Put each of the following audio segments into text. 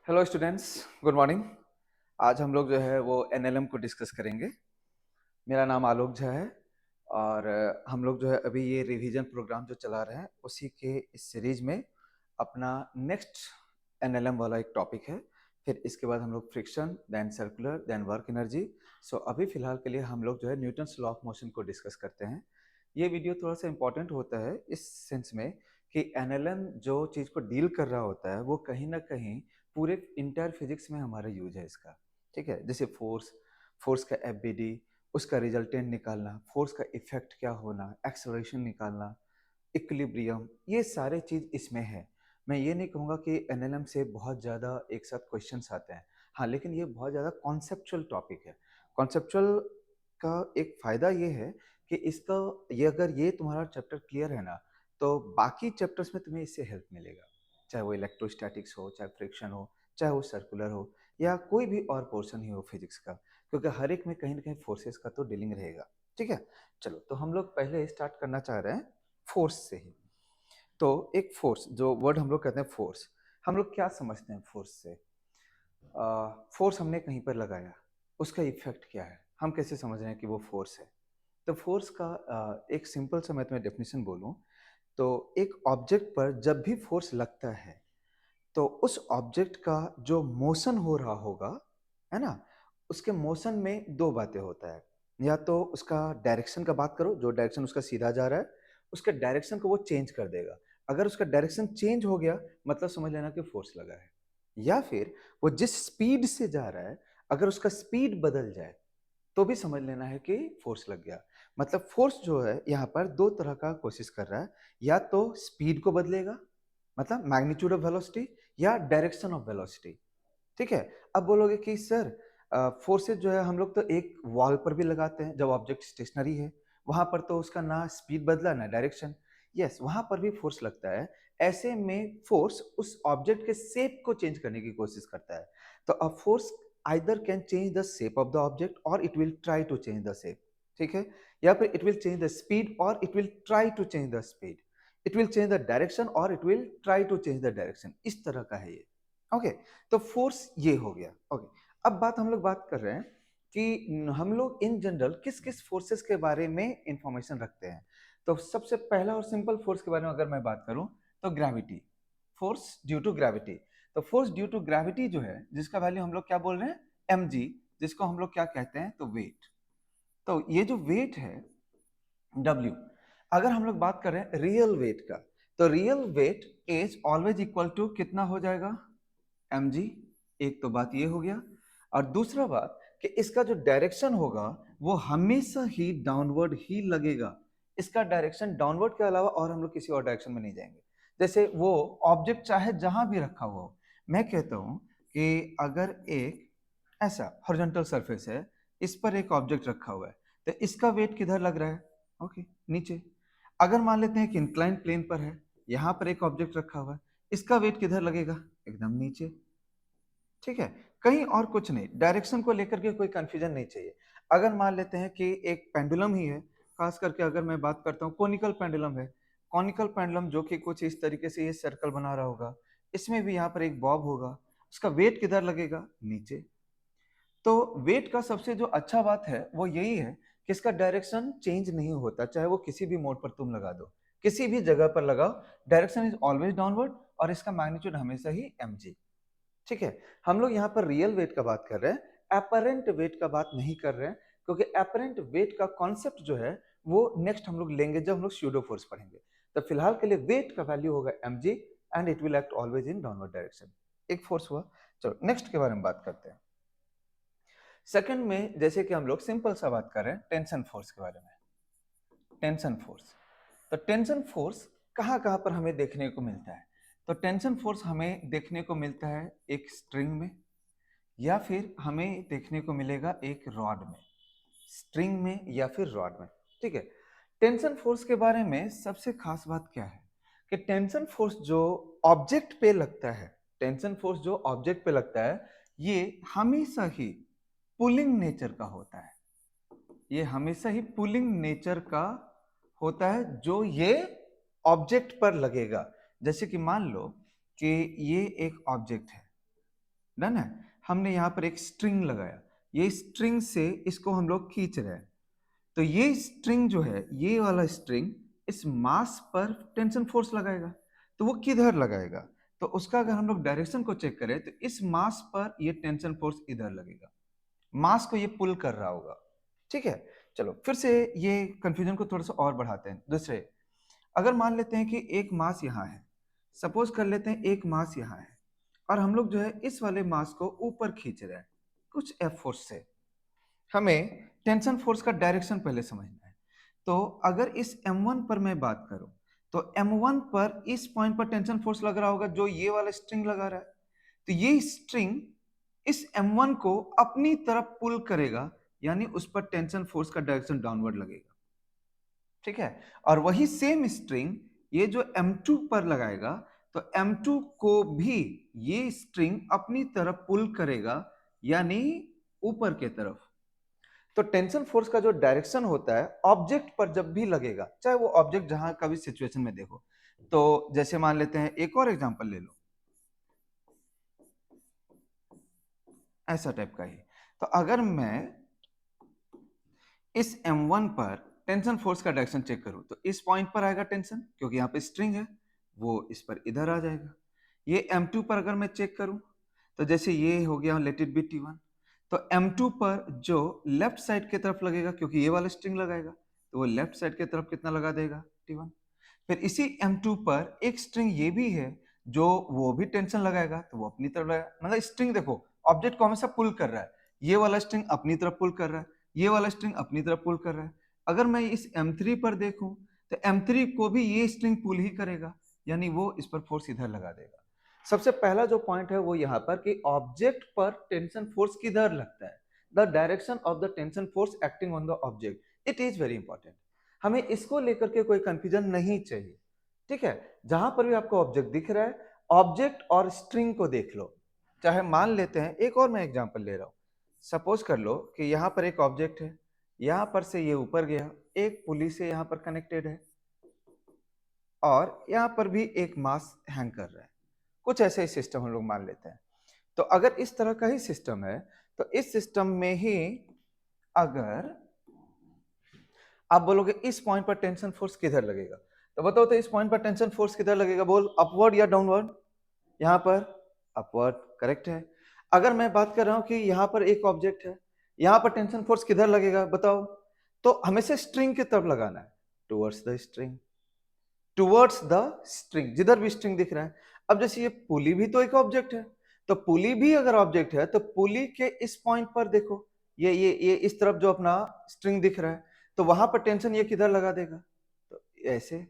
Hello students, good morning. आज हम लोग जो है वो एनएलएम को डिस्कस करेंगे। मेरा नाम आलोक झा है और हम लोग जो है अभी ये रिवीजन प्रोग्राम जो चला रहे हैं उसी के इस सीरीज में अपना नेक्स्ट एनएलएम वाला एक टॉपिक है। फिर इसके बाद हम लोग friction, then circular, then work energy. So अभी फिलहाल के लिए हम लोग जो है न्यूटन्स लॉ ऑफ मोशन को डिस्कस करते हैं। ये वीडियो थोड़ा सा इंपॉर्टेंट होता है इस सेंस में कि एनएलएम जो चीज़ को डील कर रहा होता है वो कहीं ना कहीं पूरे इंटायर फिजिक्स में हमारा यूज है इसका। ठीक है, जैसे फोर्स, फोर्स का एफबीडी, उसका रिजल्टेंट निकालना, फोर्स का इफेक्ट क्या होना, एक्सेलरेशन निकालना, इक्विलिब्रियम, ये सारे चीज इसमें है। मैं ये नहीं कहूँगा कि एनएलएम से बहुत ज़्यादा एक साथ क्वेश्चंस आते हैं, हाँ, लेकिन ये बहुत ज़्यादा कॉन्सेप्चुअल टॉपिक है। कॉन्सेप्चुअल का एक फ़ायदा ये है कि इसका ये अगर ये तुम्हारा चैप्टर क्लियर है ना, तो बाकी चैप्टर्स में तुम्हें इससे हेल्प मिलेगा। चाहे वो इलेक्ट्रोस्टैटिक्स हो, चाहे फ्रिक्शन हो, चाहे वो सर्कुलर हो, या कोई भी और पोर्शन ही हो फिजिक्स का, क्योंकि हर एक में कहीं ना कहीं फोर्सेस का तो डीलिंग रहेगा। ठीक है, चलो तो हम लोग पहले स्टार्ट करना चाह रहे हैं फोर्स से ही। तो एक फोर्स, जो वर्ड हम लोग कहते हैं फोर्स, हम लोग क्या समझते हैं फोर्स से? फोर्स हमने कहीं पर लगाया, उसका इफेक्ट क्या है, हम कैसे समझ रहे हैं कि वो फोर्स है? तो फोर्स का एक सिंपल सा मैं तुम्हें डेफिनेशन बोलूं तो एक ऑब्जेक्ट पर जब भी फोर्स लगता है तो उस ऑब्जेक्ट का जो मोशन हो रहा होगा, है ना, उसके मोशन में दो बातें होता है। या तो उसका डायरेक्शन का बात करो, जो डायरेक्शन उसका सीधा जा रहा है उसके डायरेक्शन को वो चेंज कर देगा। अगर उसका डायरेक्शन चेंज हो गया मतलब समझ लेना कि फोर्स लगा है। या फिर वो जिस स्पीड से जा रहा है अगर उसका स्पीड बदल जाए तो भी समझ लेना है कि फोर्स लग गया। मतलब फोर्स जो है यहाँ पर दो तरह का कोशिश कर रहा है, या तो स्पीड को बदलेगा, मतलब मैग्नीट्यूड ऑफ वेलोसिटी, या डायरेक्शन ऑफ वेलोसिटी। ठीक है, अब बोलोगे कि सर फोर्सेस जो है हम लोग तो एक वॉल पर भी लगाते हैं जब ऑब्जेक्ट स्टेशनरी है, वहां पर तो उसका ना स्पीड बदला ना डायरेक्शन। यस, वहां पर भी फोर्स लगता है। ऐसे में फोर्स उस ऑब्जेक्ट के शेप को चेंज करने की कोशिश करता है। तो a force either can change the shape of the object और it will try to change the shape. ठीक है, या फिर it will change the speed और it will try to change the speed. It will change the direction और it will try to change the direction. इस तरह का है ये। ओके, तो फोर्स ये हो गया। ओके, अब बात हम लोग बात कर रहे हैं कि हम लोग इन जनरल किस किस फोर्सेस के बारे में इंफॉर्मेशन रखते हैं। तो सबसे पहला और सिंपल फोर्स के बारे में अगर मैं बात करूं तो gravity, force due to gravity. तो फोर्स ड्यू टू ग्रेविटी जो है जिसका वैल्यू हम लोग क्या बोल रहे हैं, mg, जिसको हम लोग क्या कहते हैं तो वेट। तो ये जो वेट है W, अगर हम लोग बात कर रहे हैं रियल वेट का, तो real weight is always equal to कितना हो जाएगा, mg। एक तो बात ये हो गया, और दूसरा बात कि इसका जो डायरेक्शन होगा वो हमेशा ही डाउनवर्ड ही लगेगा। इसका डायरेक्शन डाउनवर्ड के अलावा और हम लोग किसी और डायरेक्शन में नहीं जाएंगे। जैसे वो ऑब्जेक्ट चाहे जहां भी रखा हुआ हो, मैं कहता हूं कि अगर एक ऐसा हॉरिजॉन्टल सरफेस है, इस पर एक ऑब्जेक्ट रखा हुआ है, तो इसका वेट किधर लग रहा है, ओके, नीचे। अगर मान लेते हैं कि इंक्लाइन प्लेन पर है, यहां पर एक ऑब्जेक्ट रखा हुआ है, इसका वेट किधर लगेगा, एकदम नीचे। ठीक है, कहीं और कुछ नहीं, डायरेक्शन को लेकर के कोई कंफ्यूजन नहीं चाहिए। अगर मान लेते हैं कि एक पेंडुलम ही है, खास करके अगर मैं बात करता हूँ कोनिकल पेंडुलम है, कॉनिकल पेंडुलम जो कि कुछ इस तरीके से ये सर्कल बना रहा होगा, इसमें भी यहाँ पर एक बॉब होगा, उसका वेट किधर लगेगा, नीचे। तो वेट का सबसे जो अच्छा बात है वो यही है कि इसका डायरेक्शन चेंज नहीं होता, चाहे वो किसी भी मोड पर तुम लगा दो, किसी भी जगह पर लगाओ, डायरेक्शन इज ऑलवेज डाउनवर्ड, और इसका मैग्नीट्यूड हमेशा ही mg। ठीक है, हम लोग यहाँ पर रियल वेट का बात कर रहे हैं, अपरेंट वेट का बात नहीं कर रहे हैं, क्योंकि अपरेंट वेट का कॉन्सेप्ट जो है वो नेक्स्ट हम लोग लेंगे जब हम लोग स्यूडो फोर्स पढ़ेंगे। तो फिलहाल के लिए वेट का वैल्यू होगा mg and it will act always in downward direction. एक फोर्स हुआ। चलो नेक्स्ट के बारे में बात करते हैं। सेकंड में जैसे कि हम लोग सिंपल सा बात कर रहे हैं टेंशन फोर्स के बारे में। टेंशन फोर्स, तो टेंशन फोर्स कहाँ कहाँ पर हमें देखने को मिलता है? तो टेंशन फोर्स हमें देखने को मिलता है एक स्ट्रिंग में, या फिर हमें देखने को मिलेगा एक रॉड में, स्ट्रिंग में या फिर रॉड में। ठीक है, टेंशन फोर्स के बारे में सबसे खास बात क्या है कि टेंशन फोर्स जो ऑब्जेक्ट पे लगता है, टेंशन फोर्स जो ऑब्जेक्ट पे लगता है ये हमेशा ही पुलिंग नेचर का होता है। ये हमेशा ही पुलिंग नेचर का होता है जो ये ऑब्जेक्ट पर लगेगा। जैसे कि मान लो कि ये एक ऑब्जेक्ट है, डन है। हमने यहाँ पर एक स्ट्रिंग लगाया, ये स्ट्रिंग से इसको हम लोग खींच रहे हैं, तो ये स्ट्रिंग जो है, ये वाला स्ट्रिंग इस मास पर टेंशन फोर्स लगाएगा, तो वो किधर लगाएगा, तो उसका अगर हम लोग डायरेक्शन को चेक करें तो इस मास पर ये टेंशन फोर्स इधर लगेगा, मास को ये पुल कर रहा होगा। ठीक है, चलो फिर से ये कंफ्यूजन को थोड़ा सा और बढ़ाते हैं। दूसरे, अगर मान लेते हैं कि एक मास यहाँ है, सपोज कर लेते हैं एक मास यहाँ है, और हम लोग जो है इस वाले मास को ऊपर खींच रहे हैं कुछ एफ फोर्स से। हमें टेंशन फोर्स का डायरेक्शन पहले समझना है। तो अगर इस M1 पर मैं बात करूं, तो M1 पर इस पॉइंट पर टेंशन फोर्स लग रहा होगा जो ये वाला स्ट्रिंग लगा रहा है, तो ये स्ट्रिंग इस M1 को अपनी तरफ पुल करेगा, यानी उस पर टेंशन फोर्स का डायरेक्शन डाउनवर्ड लगेगा। ठीक है, और वही सेम स्ट्रिंग ये जो M2 पर लगाएगा, तो M2 को भी ये स्ट्रिंग अपनी तरफ पुल करेगा, यानी ऊपर के तरफ। तो टेंशन फोर्स का जो डायरेक्शन होता है ऑब्जेक्ट पर जब भी लगेगा, चाहे वो ऑब्जेक्ट जहां का भी सिचुएशन में देखो, तो जैसे मान लेते हैं एक और एग्जांपल ले लो, ऐसा टाइप का ही। तो अगर मैं इस M1 पर टेंशन फोर्स का डायरेक्शन चेक करूं, तो इस पॉइंट पर आएगा टेंशन, क्योंकि यहाँ पे स्ट्रिंग है, वो इस पर इधर आ जाएगा। ये M2 पर अगर मैं चेक करूं, तो जैसे ये हो गया लेट इट बी T1, तो M2 पर जो लेफ्ट साइड की तरफ लगेगा, क्योंकि ये वाला स्ट्रिंग लगाएगा, तो वो लेफ्ट साइड की तरफ कितना लगा देगा, T1। फिर इसी M2 पर एक स्ट्रिंग ये भी है जो वो भी टेंशन लगाएगा, तो वो अपनी तरफ लगाएगा। मतलब स्ट्रिंग देखो ऑब्जेक्ट को हमेशा पुल कर रहा है, ये वाला स्ट्रिंग अपनी तरफ पुल कर रहा है, ये वाला स्ट्रिंग अपनी तरफ पुल कर रहा है। अगर मैं इस M3 पर देखूं, तो M3 को भी ये स्ट्रिंग पुल ही करेगा, यानी वो इस पर फोर्स इधर लगा देगा। सबसे पहला जो पॉइंट है वो यहाँ पर कि ऑब्जेक्ट पर टेंशन फोर्स किधर लगता है, the direction of the tension force acting on the object, it is very important. हमें इसको लेकर के कोई कंफ्यूजन नहीं चाहिए। ठीक है, जहां पर भी आपको ऑब्जेक्ट दिख रहा है, ऑब्जेक्ट और स्ट्रिंग को देख लो। चाहे मान लेते हैं, एक और मैं एग्जांपल ले रहा हूं, सपोज कर लो कि यहाँ पर एक ऑब्जेक्ट है, यहाँ पर से ये ऊपर गया, एक पुली से यहाँ पर कनेक्टेड है, और यहाँ पर भी एक मास हैंग कर रहा है। कुछ ऐसे ही सिस्टम हम लोग मान लेते हैं। तो अगर इस तरह का ही सिस्टम है, तो इस सिस्टम में ही अगर आप बोलोगे इस पॉइंट पर टेंशन फोर्स किधर लगेगा, तो बताओ तो इस पॉइंट पर टेंशन फोर्स किधर लगेगा, बोल अपवर्ड या डाउनवर्ड। यहाँ पर अपवर्ड, करेक्ट है। अगर मैं बात कर रहा हूं कि यहाँ पर एक ऑब्जेक्ट है, यहाँ पर टेंशन फोर्स किधर लगेगा बताओ, तो हमेशा स्ट्रिंग की तरफ लगाना है, towards the string, towards the string, जिधर भी स्ट्रिंग दिख रहा है। अब जैसे ये पुली भी तो एक ऑब्जेक्ट है, तो पुली भी अगर ऑब्जेक्ट है, तो पुली के इस पॉइंट पर देखो, ये इस तरफ जो अपना स्ट्रिंग दिख रहा है, तो वहां पर टेंशन ये किधर लगा देगा, तो ऐसे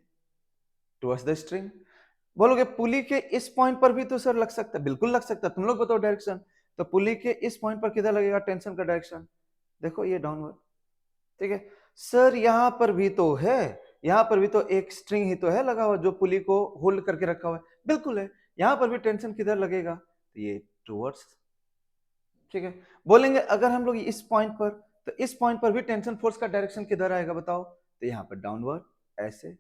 टुवर्ड्स द स्ट्रिंग। बोलोगे पुली के इस पॉइंट पर भी तो सर लग सकता है, बिल्कुल लग सकता है, तुम लोग बताओ डायरेक्शन। तो पुली के इस पॉइंट पर किधर लगेगा टेंशन का डायरेक्शन, देखो ये डाउनवर्ड। ठीक है सर, यहां पर भी तो है, यहां पर भी तो एक स्ट्रिंग ही तो है लगा हुआ जो पुली को होल्ड करके रखा हुआ है, बिल्कुल है, यहां पर भी टेंशन किधर लगेगा, तो ये टुवर्ड्स। ठीक है, बोलेंगे अगर हम लोग इस पॉइंट पर, तो इस पॉइंट पर भी टेंशन फोर्स का डायरेक्शन किधर आएगा बताओ, तो यहाँ पर डाउनवर्ड, ऐसे।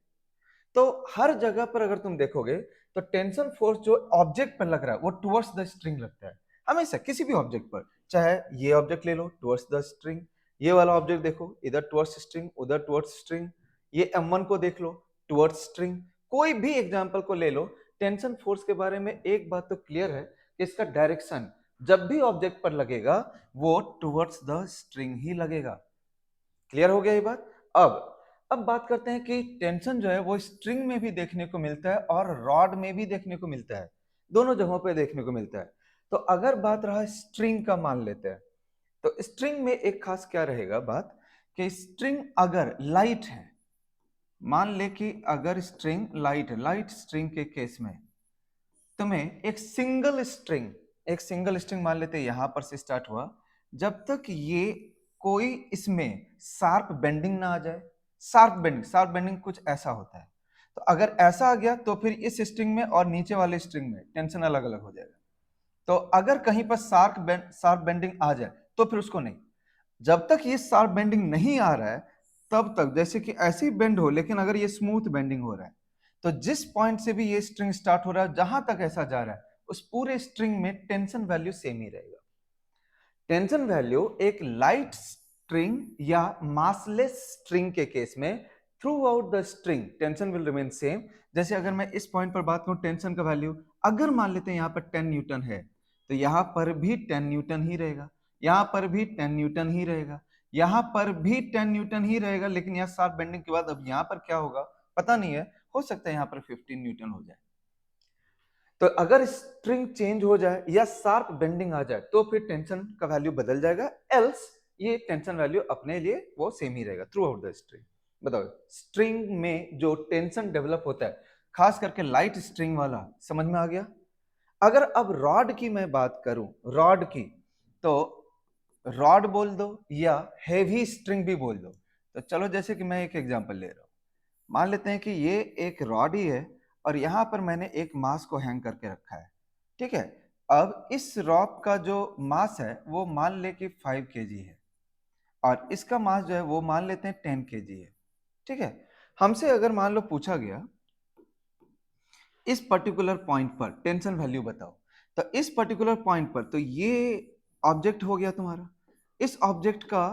तो हर जगह पर अगर तुम देखोगे, तो टेंशन फोर्स जो ऑब्जेक्ट पर लग रहा है वो टुवर्ड्स द स्ट्रिंग लगता है, हमेशा किसी भी ऑब्जेक्ट पर। चाहे ये ऑब्जेक्ट ले लो टुवर्ड्स द स्ट्रिंग, ये वाला ऑब्जेक्ट देखो इधर टुवर्ड्स स्ट्रिंग, उधर टुवर्ड्स स्ट्रिंग, ये M1 को देख लो टुवर्ड्स स्ट्रिंग, कोई भी एग्जांपल को ले लो। टेंशन फोर्स के बारे में एक बात तो क्लियर है कि इसका डायरेक्शन जब भी ऑब्जेक्ट पर लगेगा वो टुवर्ड्स द स्ट्रिंग ही लगेगा। क्लियर हो गया ये बात। अब बात करते हैं कि टेंशन जो है वो स्ट्रिंग में भी देखने को मिलता है और रॉड में भी देखने को मिलता है, दोनों जगहों पे देखने को मिलता है। तो अगर बात रहा स्ट्रिंग का, मान लेते हैं, तो स्ट्रिंग में एक खास क्या रहेगा बात, कि स्ट्रिंग अगर लाइट है, मान ले कि अगर स्ट्रिंग लाइट है, लाइट स्ट्रिंग के केस में तुम्हें एक सिंगल स्ट्रिंग मान लेते हैं यहां पर से स्टार्ट हुआ, जब तक ये कोई इसमें शार्प बेंडिंग ना आ जाए। शार्प बेंडिंग कुछ ऐसा होता है, तो अगर ऐसा आ गया तो फिर इस स्ट्रिंग में और नीचे वाले स्ट्रिंग में टेंशन अलग अलग हो जाएगा। तो अगर कहीं पर शार्प बेंडिंग आ जाए तो फिर उसको नहीं। जब तक ये शार्प बेंडिंग नहीं आ रहा है तब तक, जैसे कि ऐसे ही बेंड हो, लेकिन अगर ये स्मूथ बेंडिंग हो रहा है, तो जिस पॉइंट से भी ये स्ट्रिंग स्टार्ट हो रहा है, जहां तक ऐसा जा रहा है उस पूरे स्ट्रिंग में टेंशन वैल्यू सेम ही रहेगा। टेंशन वैल्यू एक लाइट स्ट्रिंग या मासलेस स्ट्रिंग के केस में through out the string tension will remain same. जैसे अगर मैं इस पॉइंट पर बात करूं टेंशन का वैल्यू, अगर मान लेते हैं यहां पर 10 न्यूटन है तो यहां पर भी 10 न्यूटन ही रहेगा, यहां पर भी 10 न्यूटन ही रहेगा, यहां पर भी 10 न्यूटन ही रहेगा। लेकिन यहां शार्प बेंडिंग के बाद अब यहां पर क्या होगा पता नहीं है, हो सकता है यहां पर 15 न्यूटन हो जाए। तो अगर स्ट्रिंग चेंज हो जाए या शार्प बेंडिंग आ जाए तो फिर टेंशन का वैल्यू बदल जाएगा, एल्स ये टेंशन वैल्यू अपने लिए वो सेम ही रहेगा थ्रू आउट द स्ट्रिंग। बताओ स्ट्रिंग में जो टेंशन डेवलप होता है खास करके लाइट स्ट्रिंग वाला, समझ में आ गया। अगर अब रॉड की मैं बात करूं, रॉड की, तो रॉड बोल दो या हेवी स्ट्रिंग भी बोल दो। तो चलो जैसे कि मैं एक एग्जांपल ले रहा हूं, मान लेते हैं कि ये एक रॉड ही है और यहां पर मैंने एक मास को हैंग करके रखा है, ठीक है। अब इस रॉड का जो मास है वो मान ले कि 5 केजी है और इसका मास जो है वो मान लेते हैं 10 केजी है, ठीक है। हमसे अगर मान लो पूछा गया इस पर्टिकुलर पॉइंट पर टेंशन वैल्यू बताओ, तो इस पर्टिकुलर पॉइंट पर तो ये ऑब्जेक्ट हो गया तुम्हारा, इस ऑब्जेक्ट का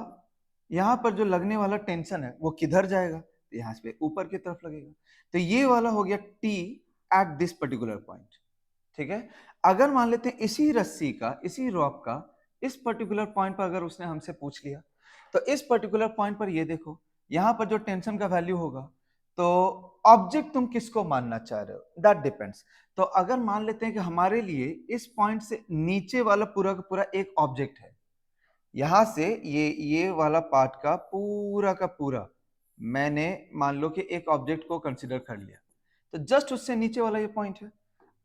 यहां पर जो लगने वाला टेंशन है वो किधर जाएगा, तो यहां से ऊपर की तरफ लगेगा। तो ये वाला हो गया T at this particular point, ठीक है। अगर मान लेते हैं इसी रस्सी का, इसी रॉप का इस पर्टिकुलर पॉइंट पर अगर उसने हमसे पूछ लिया, तो इस पर्टिकुलर पॉइंट पर ये देखो यहां पर जो टेंशन का वैल्यू होगा, तो ऑब्जेक्ट तुम किसको मानना चाह रहे हो दैट डिपेंड्स। तो अगर मान लेते हैं कि हमारे लिए इस पॉइंट से नीचे वाला पूरा का पूरा एक ऑब्जेक्ट है, यहां से ये वाला पार्ट का पूरा मैंने मान लो कि एक ऑब्जेक्ट को कंसीडर कर लिया, तो जस्ट उससे नीचे वाला ये पॉइंट है।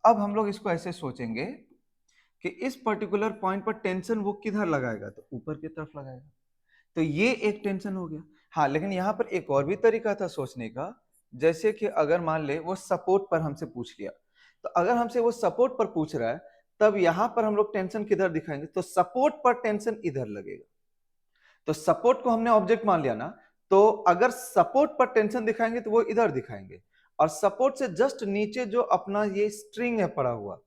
अब हम लोग इसको ऐसे सोचेंगे कि इस पर्टिकुलर पॉइंट पर टेंशन वो किधर लगाएगा, तो ऊपर की तरफ लगाएगा। तो ये एक टेंशन हो गया। हाँ, लेकिन यहाँ पर एक और भी तरीका था सोचने का, जैसे कि अगर मान ले वो सपोर्ट पर हमसे पूछ लिया, तो अगर हमसे वो सपोर्ट पर पूछ रहा है तब यहां पर हम लोग टेंशन किधर दिखाएंगे, तो सपोर्ट पर टेंशन इधर लगेगा। तो सपोर्ट को हमने ऑब्जेक्ट मान लिया ना, तो अगर सपोर्ट पर टेंशन दिखाएंगे तो वो इधर दिखाएंगे, और सपोर्ट से जस्ट नीचे जो अपना ये स्ट्रिंग है पड़ा हुआ,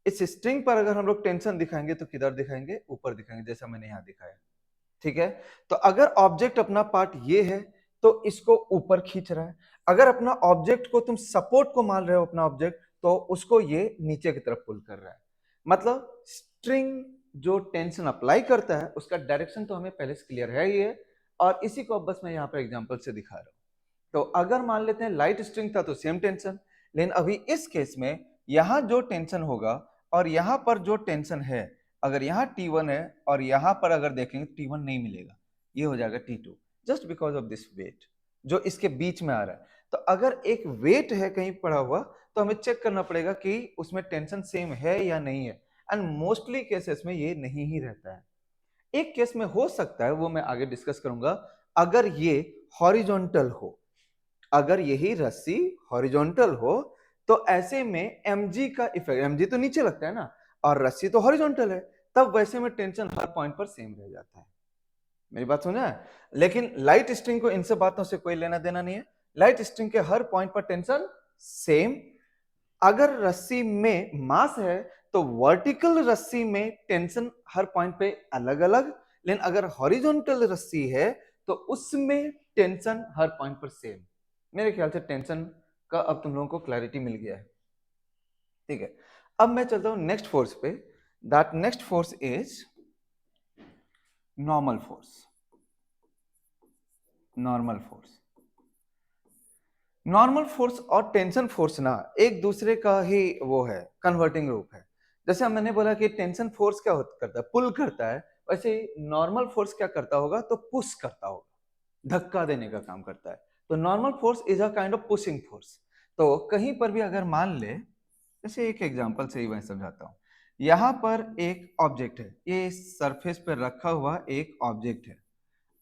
इस स्ट्रिंग पर अगर हम लोग टेंशन दिखाएंगे तो किधर दिखाएंगे, ऊपर दिखाएंगे, जैसा मैंने यहां दिखाया, ठीक है। तो अगर ऑब्जेक्ट अपना पार्ट ये है तो इसको ऊपर खींच रहा है, अगर अपना ऑब्जेक्ट को तुम सपोर्ट को मान रहे हो अपना ऑब्जेक्ट, तो उसको ये नीचे की तरफ पुल कर रहा है। मतलब स्ट्रिंग जो टेंशन अप्लाई करता है उसका डायरेक्शन तो हमें पहले से क्लियर है ही है, और इसी को अब बस मैं यहाँ पर एग्जांपल से दिखा रहा हूँ। तो अगर मान लेते हैं लाइट स्ट्रिंग था तो सेम टेंशन, लेकिन अभी इस केस में यहां जो टेंशन होगा और यहां पर जो टेंशन है, अगर यहाँ T1 है और यहां पर अगर देखेंगे T1 नहीं मिलेगा, ये हो जाएगा T2, just because of this weight जो इसके बीच में आ रहा है। तो अगर एक वेट है कहीं पड़ा हुआ तो हमें चेक करना पड़ेगा कि उसमें टेंशन सेम है या नहीं है, एंड मोस्टली केसेस में ये नहीं ही रहता है। एक केस में हो सकता है, वो मैं आगे डिस्कस करूंगा, अगर ये हॉरिजॉन्टल हो, अगर यही रस्सी हॉरिजॉन्टल हो तो ऐसे में mg का इफेक्ट, mg तो नीचे लगता है ना और रस्सी तो हॉरिजॉन्टल है, तब वैसे में टेंशन हर पॉइंट पर सेम रह जाता है। मेरी बात समझा है। लेकिन लाइट स्ट्रिंग को इन सब बातों से कोई लेना देना नहीं है, लाइट स्ट्रिंग के हर पॉइंट पर टेंशन सेम। अगर रस्सी में मास है तो वर्टिकल रस्सी में टेंशन हर पॉइंट पे अलग अलग, लेकिन अगर हॉरिजॉन्टल रस्सी है तो उसमें टेंशन हर पॉइंट पर सेम। मेरे ख्याल से टेंशन का अब तुम लोगों को क्लैरिटी मिल गया है, ठीक है। अब मैं चलता हूं नेक्स्ट फोर्स पे, that next force is normal force. Normal force, normal force और टेंशन फोर्स ना एक दूसरे का ही वो है, कन्वर्टिंग रूप है। जैसे मैंने बोला कि टेंशन फोर्स क्या करता है, पुल करता है, वैसे ही नॉर्मल फोर्स क्या करता होगा, तो पुश करता होगा, धक्का देने का काम करता है। तो normal force is a kind of pushing force. तो कहीं पर भी अगर मान ले, जैसे एक एग्जांपल से ही मैं समझाता हूँ, यहाँ पर एक ऑब्जेक्ट है, ये सरफेस पर रखा हुआ एक ऑब्जेक्ट है।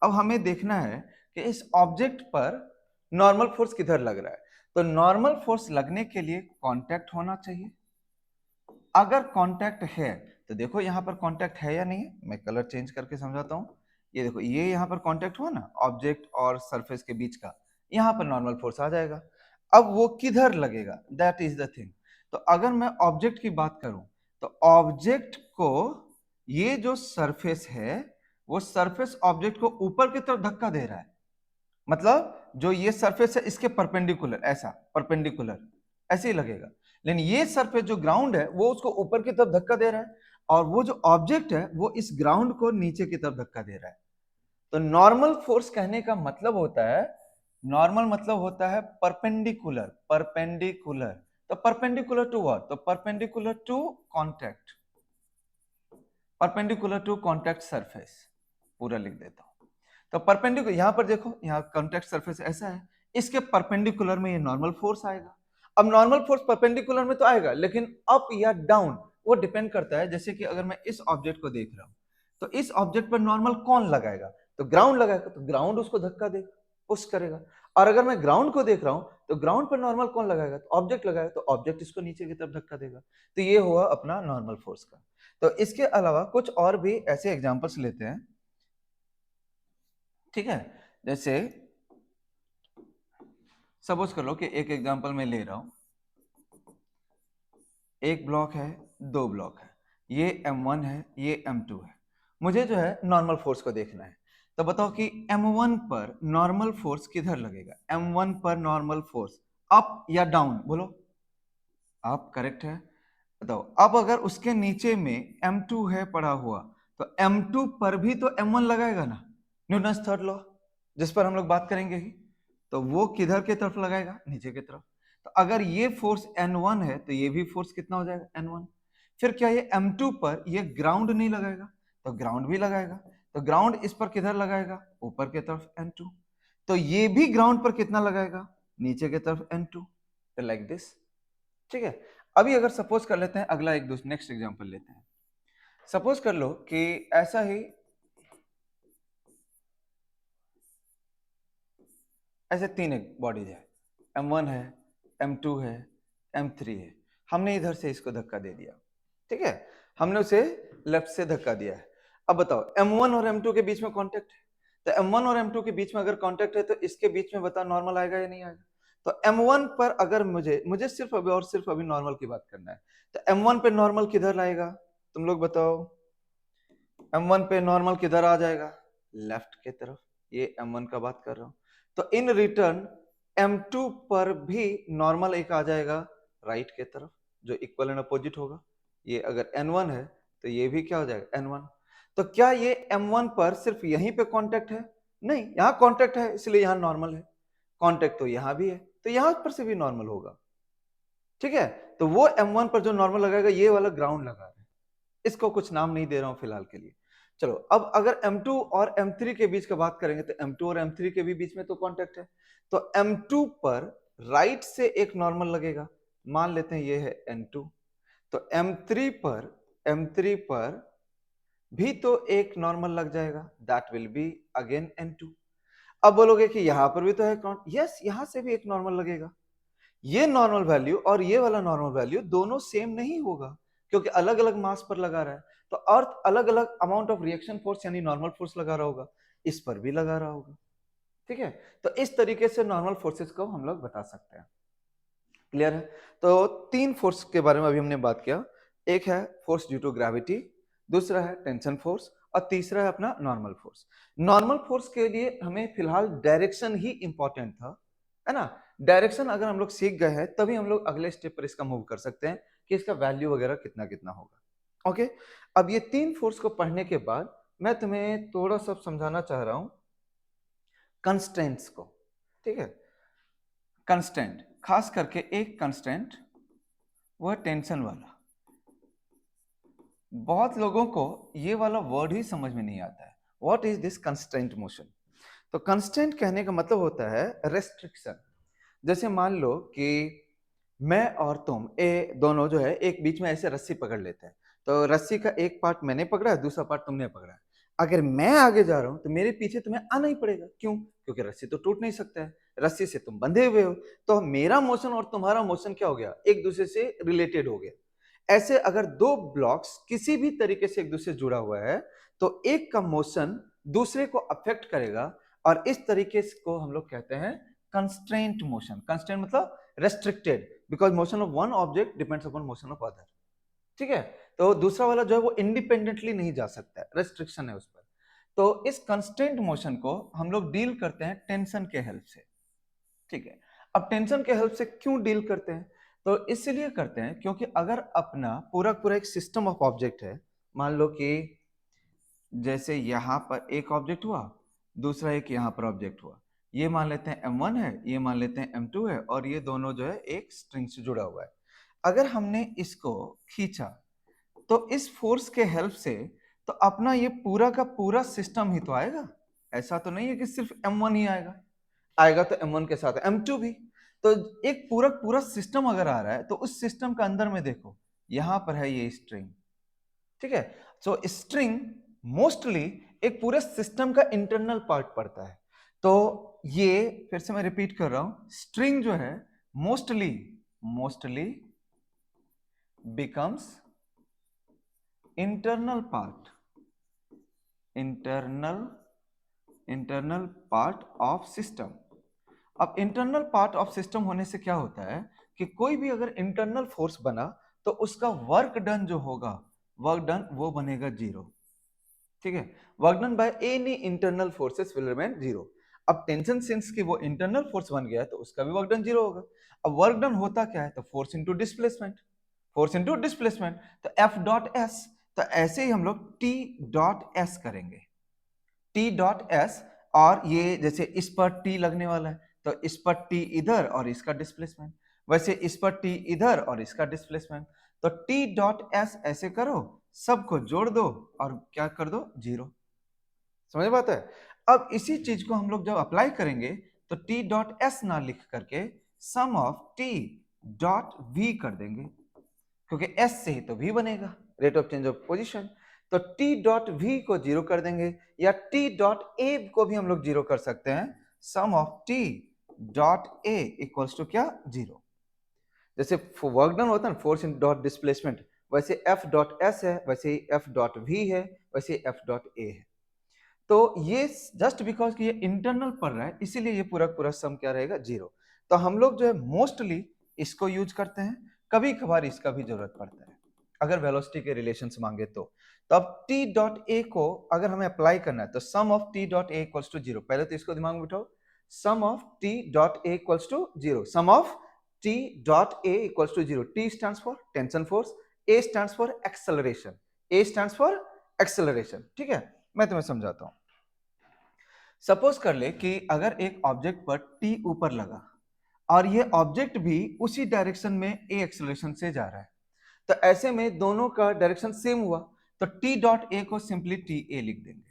अब हमें देखना है कि इस ऑब्जेक्ट पर नॉर्मल फोर्स किधर लग रहा है। तो नॉर्मल फोर्स लगने के लिए कांटेक्ट होना चाहिए। अगर कांटेक्ट है तो देखो यहां पर कांटेक्ट है या नहीं है, मैं कलर चेंज करके समझाता हूं। ये देखो, ये यहां पर कांटेक्ट हुआ ना ऑब्जेक्ट और सरफेस के बीच का, यहां पर नॉर्मल फोर्स आ जाएगा। अब वो किधर लगेगा, दैट इज द थिंग। तो अगर मैं ऑब्जेक्ट की बात करूं तो ऑब्जेक्ट को, ये जो सरफेस है वो सरफेस ऑब्जेक्ट को ऊपर की तरफ धक्का दे रहा है, मतलब जो ये सरफेस है इसके परपेंडिकुलर, ऐसा परपेंडिकुलर ऐसे ही लगेगा। लेकिन ये सरफेस जो ग्राउंड है वो उसको ऊपर की तरफ धक्का दे रहा है, और वो जो ऑब्जेक्ट है वो इस ग्राउंड को नीचे की तरफ धक्का दे रहा है। तो नॉर्मल फोर्स कहने का मतलब होता है, नॉर्मल मतलब होता है परपेंडिकुलर, परपेंडिकुलर। तो परपेंडिकुलर टू व्हाट? तो perpendicular to contact, perpendicular to contact surface, पूरा लिख देता हूं। तो परपेंडिकुलर, यहां पर देखो, यहां कॉन्टैक्ट सरफेस ऐसा है, इसके परपेंडिकुलर में ये नॉर्मल फोर्स आएगा। अब नॉर्मल फोर्स परपेंडिकुलर में तो आएगा, लेकिन अप या डाउन वो डिपेंड करता है। जैसे कि अगर मैं इस ऑब्जेक्ट को देख रहा हूं तो इस ऑब्जेक्ट पर नॉर्मल कौन लगाएगा? तो ग्राउंड लगाएगा, तो ग्राउंड उसको धक्का देगा, पुश करेगा। और अगर मैं ग्राउंड को देख रहा हूं तो ग्राउंड पर नॉर्मल कौन लगाएगा? तो ऑब्जेक्ट लगाएगा, तो ऑब्जेक्ट इसको नीचे की तरफ धक्का देगा। तो ये हुआ अपना नॉर्मल फोर्स का। तो इसके अलावा कुछ और भी ऐसे एग्जांपल्स लेते हैं, ठीक है। जैसे सपोज कर लो कि एक एग्जांपल मैं ले रहा हूं, एक ब्लॉक है, दो ब्लॉक है, ये M1 है, ये M2 है। मुझे जो है नॉर्मल फोर्स को देखना है। तो बताओ कि M1 पर नॉर्मल फोर्स किधर लगेगा? M1 पर नॉर्मल फोर्स अप या डाउन? बोलो। अप, करेक्ट है। बताओ अब अगर उसके नीचे में M2 है पड़ा हुआ, तो M2 पर भी तो M1 लगाएगा ना, न्यूटन्स थर्ड लॉ जिस पर हम लोग बात करेंगे ही। तो वो किधर की तरफ लगाएगा? नीचे की तरफ। तो अगर ये फोर्स N1 है तो ये भी फोर्स कितना हो जाएगा? N1। फिर क्या ये M2 पर ये ग्राउंड नहीं लगाएगा? तो ग्राउंड भी लगाएगा। तो ग्राउंड इस पर किधर लगाएगा? ऊपर की तरफ N2। तो ये भी ग्राउंड पर कितना लगाएगा? नीचे की तरफ N2। तो लाइक दिस, ठीक है। अभी अगर सपोज कर लेते हैं अगला एक नेक्स्ट एग्जांपल लेते हैं। सपोज कर लो कि ऐसा ही, ऐसे तीन एक बॉडीज है, M1 है, M2 है, M3 है। हमने इधर से इसको धक्का दे दिया, ठीक है, हमने उसे लेफ्ट से धक्का दिया है। अब बताओ M1 और M2 के बीच में कांटेक्ट है, तो M1 और M2 के बीच में अगर कांटेक्ट है तो इसके बीच में बता नॉर्मल आएगा या नहीं आएगा? तो M1 पर अगर मुझे सिर्फ अभी और सिर्फ अभी नॉर्मल की बात करना है, तो M1 पे नॉर्मल किधर लाएगा? तुम लोग बताओ। M1 पे नॉर्मल किधर आ जाएगा? लेफ्ट की तरफ। ये M1 का बात कर रहा हूं। तो इन रिटर्न M2 पर भी नॉर्मल एक आ जाएगा राइट की तरफ, जो इक्वल एंड अपोजिट होगा। ये अगर N1 है तो ये भी क्या हो जाएगा? N1। तो क्या ये M1 पर सिर्फ यहीं पे कांटेक्ट है? नहीं, यहां कांटेक्ट है इसलिए यहां नॉर्मल है। कांटेक्ट तो यहां भी है तो यहां पर से भी नॉर्मल होगा, ठीक है। तो वो M1 पर जो नॉर्मल लगाएगा ये वाला ग्राउंड लगा है, इसको कुछ नाम नहीं दे रहा हूं फिलहाल के लिए। चलो अब अगर M2 और M3 के बीच का बात करेंगे तो M2 और M3 के भी बीच में तो कांटेक्ट है। तो M2 पर राइट से एक नॉर्मल लगेगा, मान लेते हैं ये है N2। तो M3 पर भी तो एक नॉर्मल लग जाएगा, that will be again N2। अब बोलोगे कि यहां पर भी तो है काउंट, यस, यहां से भी एक नॉर्मल लगेगा। ये नॉर्मल वैल्यू और ये वाला नॉर्मल वैल्यू दोनों सेम नहीं होगा, क्योंकि अलग अलग मास पर लगा रहा है। तो अर्थ अलग अलग अमाउंट ऑफ रिएक्शन फोर्स यानी नॉर्मल फोर्स लगा रहा होगा, इस पर भी लगा रहा होगा, ठीक है। तो इस तरीके से नॉर्मल फोर्सेस को हम लोग बता सकते हैं। क्लियर है? तो तीन फोर्स के बारे में अभी हमने बात किया। एक है फोर्स ड्यू टू ग्रेविटी, दूसरा है टेंशन फोर्स, और तीसरा है अपना नॉर्मल फोर्स। नॉर्मल फोर्स के लिए हमें फिलहाल डायरेक्शन ही इंपॉर्टेंट था, है ना। डायरेक्शन अगर हम लोग सीख गए हैं तभी हम लोग अगले स्टेप पर इसका मूव कर सकते हैं कि इसका वैल्यू वगैरह कितना कितना होगा। ओके, अब ये तीन फोर्स को पढ़ने के बाद मैं तुम्हें थोड़ा सा समझाना चाह रहा हूं कंस्ट्रेंट्स को, ठीक है। कंस्टेंट, खास करके एक कंस्टेंट, वह टेंशन वाला। बहुत लोगों को ये वाला वर्ड ही समझ में नहीं आता है, what is this constant motion. तो कंस्टेंट कहने का मतलब होता है रेस्ट्रिक्शन। जैसे मान लो कि मैं और तुम दोनों जो है एक बीच में ऐसे रस्सी पकड़ लेते हैं, तो रस्सी का एक पार्ट मैंने पकड़ा है, दूसरा पार्ट तुमने पकड़ा है। अगर मैं आगे जा रहा हूं तो मेरे पीछे तुम्हें आना ही पड़ेगा, क्यों? क्योंकि रस्सी तो टूट नहीं सकता है, रस्सी से तुम बंधे हुए हो। तो मेरा मोशन और तुम्हारा मोशन क्या हो गया? एक दूसरे से रिलेटेड हो गया। ऐसे अगर दो ब्लॉक्स किसी भी तरीके से एक दूसरे से जुड़ा हुआ है तो एक का मोशन दूसरे को अफेक्ट करेगा, और इस तरीके को हम लोग कहते हैं कंस्ट्रेंट मोशन। कंस्ट्रेंट मतलब restricted, because motion of one object depends upon motion of other. ठीक है, तो दूसरा वाला जो है वो इंडिपेंडेंटली नहीं जा सकता है, रेस्ट्रिक्शन है उस पर। तो इस कंस्टेंट मोशन को हम लोग डील करते हैं टेंशन के हेल्प से। ठीक है, अब टेंशन के हेल्प से क्यों डील करते हैं? तो इसलिए करते हैं क्योंकि अगर अपना पूरा पूरा एक सिस्टम ऑफ ऑब्जेक्ट है, मान लो कि जैसे यहाँ पर एक ऑब्जेक्ट हुआ, दूसरा एक यहाँ पर ऑब्जेक्ट हुआ, ये मान लेते हैं m1 है, ये मान लेते हैं m2 है, और ये दोनों जो है एक स्ट्रिंग से जुड़ा हुआ है। अगर हमने इसको खींचा तो इस फोर्स के हेल्प से तो अपना ये पूरा का पूरा सिस्टम ही तो आएगा। ऐसा तो नहीं है कि सिर्फ m1 ही आएगा, आएगा तो m1 के साथ m2 भी। तो एक पूरा पूरा सिस्टम अगर आ रहा है तो उस सिस्टम का अंदर में देखो, यहां पर है ये स्ट्रिंग। ठीक है, सो स्ट्रिंग मोस्टली एक पूरे सिस्टम का इंटरनल पार्ट पड़ता है। तो ये फिर से मैं रिपीट कर रहा हूं, स्ट्रिंग जो है mostly mostly becomes internal part, internal internal part of system. अब इंटरनल पार्ट ऑफ सिस्टम होने से क्या होता है कि कोई भी अगर इंटरनल फोर्स बना तो उसका वर्क डन जो होगा, वर्क डन वो बनेगा जीरो। ठीक है, work done by any internal forces will remain zero. अब टेंशन सिंस कि वो इंटरनल फोर्स बन गया है तो उसका भी वर्क डन जीरो होगा। अब वर्क डन होता क्या है? तो force into displacement, force into displacement, तो एफ डॉट एस। तो ऐसे ही हम लोग टी डॉट एस करेंगे, टी डॉट एस। और ये जैसे इस पर टी लगने वाला है तो इस पर टी इधर और इसका डिस्प्लेसमेंट, वैसे इस पर टी इधर और इसका डिस्प्लेसमेंट। तो टी डॉट एस ऐसे करो, सबको जोड़ दो और क्या कर दो? जीरो। समझ बात है? अब इसी चीज को हम लोग जब अप्लाई करेंगे तो टी डॉट एस ना लिख करके सम ऑफ टी डॉट वी कर देंगे, क्योंकि एस से ही तो वी बनेगा, rate of change of position. तो टी डॉट वी को जीरो कर देंगे, या टी डॉट ए को भी हम लोग जीरो कर सकते हैं। Sum of T dot a equals to क्या? जीरो। जैसे वर्क डन होता है ना, फोर्स इन डॉट डिस्प्लेसमेंट, वैसे एफ डॉट एस है, वैसे एफ डॉट वी है, वैसे एफ डॉट ए है। तो ये जस्ट बिकॉज कि ये इंटरनल पढ़ रहा है इसीलिए ये पूरा पूरा सम क्या रहेगा? जीरो। तो हम लोग जो है मोस्टली इसको यूज करते हैं, कभी कभार इसका भी जरूरत पड़ता है अगर वेलोसिटी के रिलेशंस मांगे तो अब टी डॉट ए को अगर हमें अप्लाई करना है तो sum of T dot a equals to zero. पहले तो इसको दिमाग में बिठाओ, sum of T dot a equals to zero, sum of T dot a equals to zero. T stands for tension force, a stands for acceleration, a stands for acceleration. ठीक है, मैं तुम्हें समझाता हूं। सपोज कर ले कि अगर एक ऑब्जेक्ट पर टी ऊपर लगा और ये ऑब्जेक्ट भी उसी डायरेक्शन में ए एक्सेलरेशन से जा रहा है, तो ऐसे में दोनों का डायरेक्शन सेम हुआ, तो टी डॉट ए को सिंपली टी ए लिख देंगे,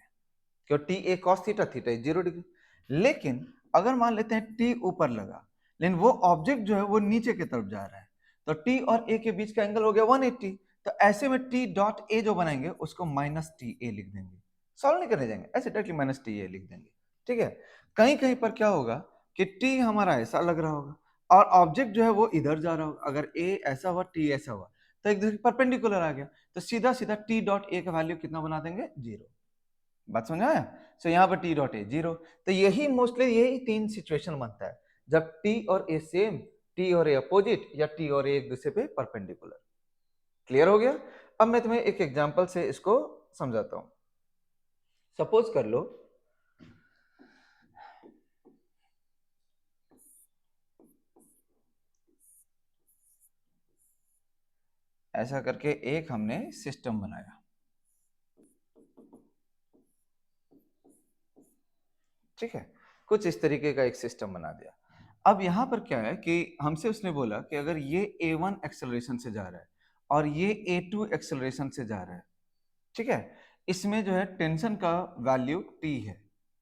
क्यों? T A cos theta, theta is 0 degree. लेकिन अगर मान लेते हैं टी ऊपर लगा लेकिन वो ऑब्जेक्ट जो है वो नीचे की तरफ जा रहा है, तो टी और ए के बीच का एंगल हो गया 180। तो ऐसे में टी डॉट ए जो बनाएंगे उसको माइनस टी ए लिख देंगे, सॉल्व नहीं करने जाएंगे, ऐसे डायरेक्टली माइनस टी ए लिख देंगे। ठीक है, कहीं कहीं पर क्या होगा कि टी हमारा ऐसा लग रहा होगा और ऑब्जेक्ट जो है वो इधर जा रहा होगा। अगर ए ऐसा हुआ, टी ऐसा हुआ, तो एक दूसरे परपेंडिकुलर आ गया, तो सीधा सीधा टी डॉट ए का वैल्यू कितना बना देंगे? जीरो। बात समझ आया? सो यहाँ पर टी डॉट ए जीरो। तो यही मोस्टली यही तीन सिचुएशन बनता है, जब टी और ए सेम, टी और ए अपोजिट, या टी और ए एक दूसरे पे परपेंडिकुलर। क्लियर हो गया? अब मैं तुम्हें एक एग्जांपल से इसको समझाता हूं। सपोज कर लो ऐसा करके एक हमने सिस्टम बनाया। ठीक है, कुछ इस तरीके का एक सिस्टम बना दिया। अब यहां पर क्या है कि हमसे उसने बोला कि अगर ये a1 एक्सेलरेशन से जा रहा है और ये a2 एक्सेलरेशन से जा रहा है, ठीक है, इसमें जो है टेंशन का वैल्यू t है,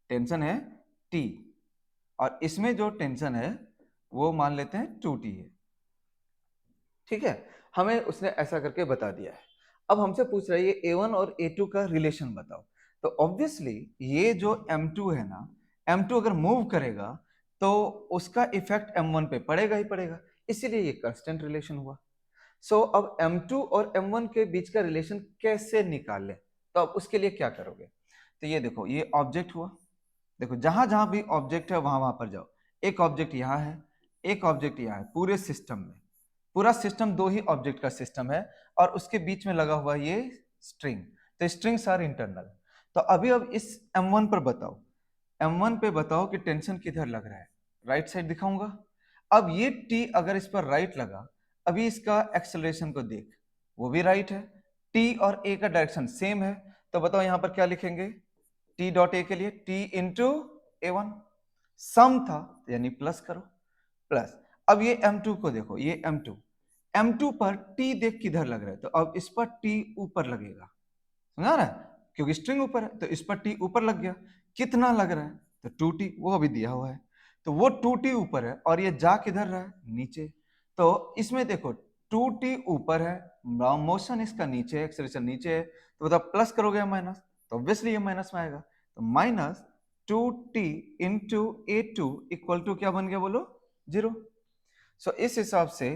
टेंशन है t, और इसमें जो टेंशन है वो मान लेते हैं 2t है। ठीक है, हमें उसने ऐसा करके बता दिया है। अब हमसे पूछ रहा है ये a1 और a2 का रिलेशन बताओ। तो ऑब्वियसली ये जो m2 है ना, m2 अगर मूव करेगा तो उसका इफेक्ट m1 पे पड़ेगा ही पड़ेगा, इसीलिए ये कांस्टेंट रिलेशन हुआ। सो अब m2 और m1 के बीच का रिलेशन कैसे निकालें? तो अब उसके लिए क्या करोगे? तो ये देखो, ये ऑब्जेक्ट हुआ, देखो जहां जहां भी ऑब्जेक्ट है वहां वहां पर जाओ। एक ऑब्जेक्ट यहाँ है, एक ऑब्जेक्ट यहाँ है पूरे सिस्टम में, पूरा सिस्टम दो ही ऑब्जेक्ट का सिस्टम है और उसके बीच में लगा हुआ ये स्ट्रिंग, तो स्ट्रिंग्स आर इंटरनल। तो अभी अब इस M1 पर बताओ, M1 पे बताओ कि टेंशन किधर लग रहा है, राइट साइड दिखाऊंगा। अब ये T अगर इस पर राइट लगा, अभी इसका एक्सेलरेशन को देख, वो भी राइट है, T और A का डायरेक्शन सेम है, तो बताओ यहां पर क्या लिखेंगे, T डॉट A के लिए T इंटू A1, सम था यानी प्लस करो, प्लस। अब ये M2 को देखो, ये M2 पर T देख किधर लग रहा है, तो अब इस पर T ऊपर लगेगा, समझा रहा है, क्योंकि स्ट्रिंग ऊपर है तो इस पर T ऊपर लग गया। कितना लग रहा है, तो 2T, वो अभी दिया हुआ है, तो वो 2T ऊपर है और ये जा किधर रहा है, नीचे। तो इसमें देखो 2T ऊपर है, मोशन इसका नीचे है, एक्सेलरेशन नीचे है, तो बताओ प्लस करोगे या माइनस, तो ऑब्वियसली ये माइनस में आएगा, तो minus 2T into A2 equal to क्या बन गया बोलो, 0। सो इस हिसाब से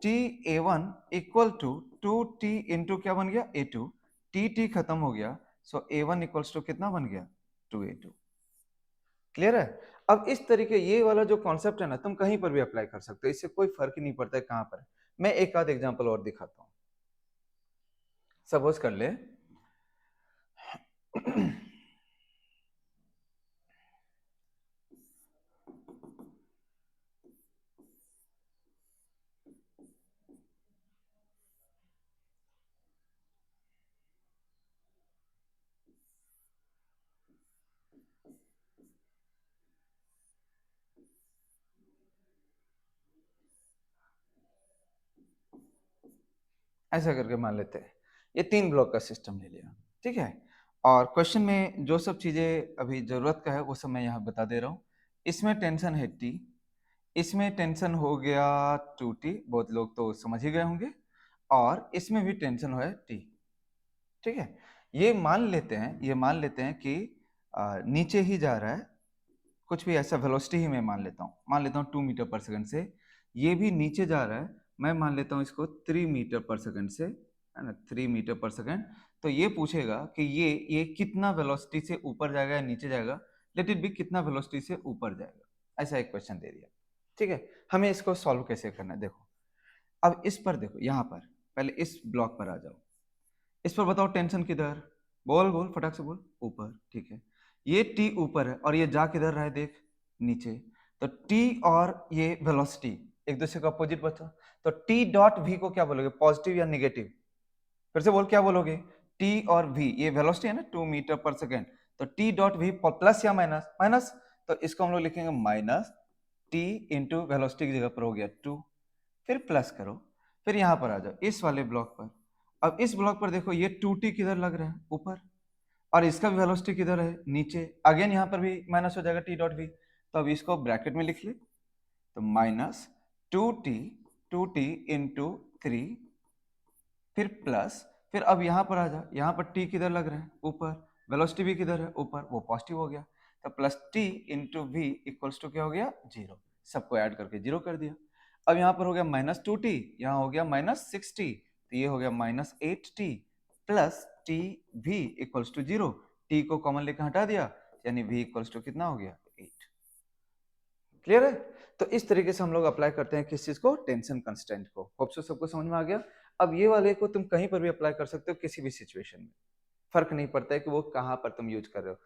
TA1 equal to 2T into क्या बन गया, A2, T खत्म हो गया, सो A1 इक्वल्स टू कितना बन गया, 2A2। क्लियर है। अब इस तरीके ये वाला जो कॉन्सेप्ट है ना, तुम कहीं पर भी अप्लाई कर सकते हो, इससे कोई फर्क ही नहीं पड़ता है कहां पर है। मैं एक आध एग्जांपल और दिखाता हूं। सपोज कर ले ऐसा करके मान लेते हैं ये 3 ब्लॉक का सिस्टम ले लिया, ठीक है। और क्वेश्चन में जो सब चीजें अभी जरूरत का है वो सब मैं यहाँ बता दे रहा हूँ। इसमें टेंशन है T, इसमें टेंशन हो गया 2T, बहुत लोग तो समझ ही गए होंगे, और इसमें भी टेंशन है T, ठीक है। ये मान लेते हैं कि नीचे ही जा रहा है, कुछ भी ऐसा वेलोसिटी ही मैं मान लेता हूँ 2 मीटर पर सेकंड से, ये भी नीचे जा रहा है, मैं मान लेता हूँ इसको 3 मीटर पर सेकंड से, है ना, 3 मीटर पर सेकंड। तो ये पूछेगा कि ये कितना वेलोसिटी से ऊपर जाएगा या नीचे जाएगा, लेट इट बी कितना वेलोसिटी से ऊपर जाएगा, ऐसा एक क्वेश्चन दे दिया, ठीक है। हमें इसको सॉल्व कैसे करना है, देखो अब इस पर देखो, यहाँ पर पहले इस ब्लॉक पर आ जाओ, इस पर बताओ टेंशन किधर, बोल बोल फटाक से बोल, ऊपर, ठीक है। ये T ऊपर है और ये जा किधर रहा है देख, नीचे, तो T और ये वेलोसिटी एक दूसरे का अपोजिट बचा, तो T डॉट V को क्या बोलोगे, पॉजिटिव या निगेटिव, फिर से बोल क्या बोलोगे, T और V, ये वेलोसिटी है ना 2 मीटर पर सेकेंड, तो T डॉट V प्लस या माइनस, माइनस, तो इसको हम लोग लिखेंगे माइनस T इंटू वेलोसिटी की जगह पर हो गया 2, फिर प्लस करो, फिर यहां पर आ जाओ इस वाले ब्लॉक पर। अब इस ब्लॉक पर देखो ये 2T किधर लग रहा है, ऊपर, और इसका भी वेलोसिटी किधर है, नीचे, अगेन यहाँ पर भी माइनस हो जाएगा T डॉट V, तो अब इसको ब्रैकेट में लिख ले, तो माइनस 2T इंटू 3, फिर प्लस, फिर अब यहाँ पर आ जा, यहाँ पर T किधर लग रहा है, ऊपर, वेलोसिटी भी किधर है, ऊपर, वो पॉजिटिव हो गया, तो plus T into V equals to क्या हो गया, 0, सबको ऐड करके 0 कर दिया। अब यहाँ पर हो गया माइनस 2T, यहाँ हो गया माइनस 6T, तो ये हो गया माइनस 8T प्लस टी भी इक्वल्स टू 0, T को कॉमन लेकर हटा दिया, यानी V इक्वल्स टू कितना हो गया, 8। क्लियर है। तो इस तरीके से हम लोग अप्लाई करते हैं किस चीज को, टेंशन कंस्टेंट को। होप सो सबको समझ में आ गया। अब ये वाले को तुम कहीं पर भी अप्लाई कर सकते हो, किसी भी सिचुएशन में, फर्क नहीं पड़ता है कि वो कहाँ पर तुम यूज कर रहे हो।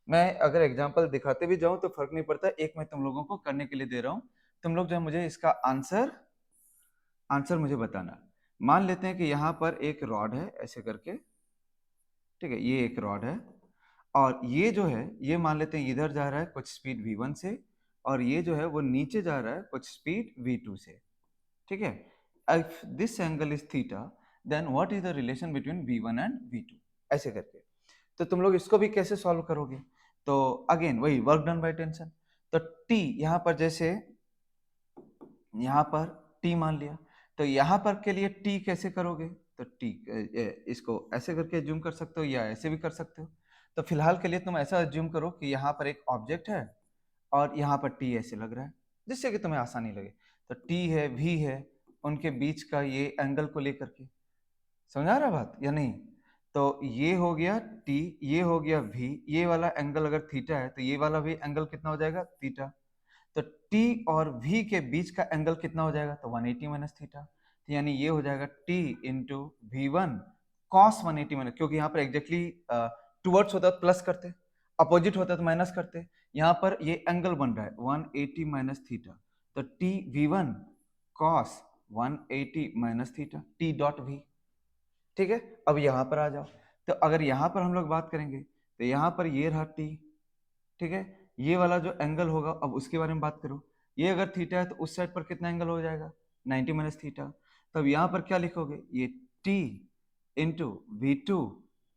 मैं अगर एग्जांपल दिखाते भी जाऊं तो फर्क नहीं पड़ता, एक मैं तुम लोगों को करने के लिए दे रहा हूं, तुम लोग जो है मुझे इसका आंसर मुझे बताना। मान लेते हैं कि यहाँ पर एक रॉड है ऐसे करके, ठीक है, ये एक रॉड है, और ये जो है ये मान लेते हैं इधर जा रहा है कुछ स्पीड v1 से, और ये जो है वो नीचे जा रहा है कुछ स्पीड v2 से, ठीक है। If this angle is theta, then what is the relation between v1 and v2, ऐसे करके। तो तुम लोग इसको भी कैसे सॉल्व करोगे, तो अगेन वही वर्क डन बाय टेंशन। तो t यहाँ पर जैसे, यहाँ पर t मान लिया, तो यहाँ पर के लिए t कैसे करोगे, तो t इसको ऐसे करके ज्यूम कर सकते हो या ऐसे भी कर सकते हो। तो फिलहाल के लिए तुम ऐसा ज्यूम करो कि यहाँ पर एक ऑब्जेक्ट है और यहाँ पर t ऐसे लग रहा है, जिससे कि तुम्हें आसानी लगे। तो t है, v है, उनके बीच का ये एंगल को लेकर के, समझा रहा बात या नहीं। तो ये हो गया t, ये हो गया v, ये वाला एंगल अगर थीटा है तो ये वाला भी एंगल कितना हो जाएगा, थीटा। तो t और v के बीच का एंगल कितना हो जाएगा, तो 180 माइनस थीटा। यानी ये हो जाएगा t into V one cos 180 minus, क्योंकि यहाँ पर एग्जैक्टली टूवर्ड्स होता तो प्लस करते, अपोजिट होता तो माइनस करते, यहाँ पर ये एंगल बन रहा है 180 माइनस थीटा, तो t V one cos 180 minus theta t dot V. ठीक है, अब यहाँ पर आ जाओ, तो अगर यहाँ पर हम लोग बात करेंगे तो यहाँ पर ये रहा t, ठीक है, ये वाला जो एंगल होगा अब उसके बारे में बात करो, ये अगर थीटा है तो उस साइड पर कितना एंगल हो जाएगा 90 माइनस थीटा, तब यहाँ पर क्या लिखोगे ये t इंटू वी टू,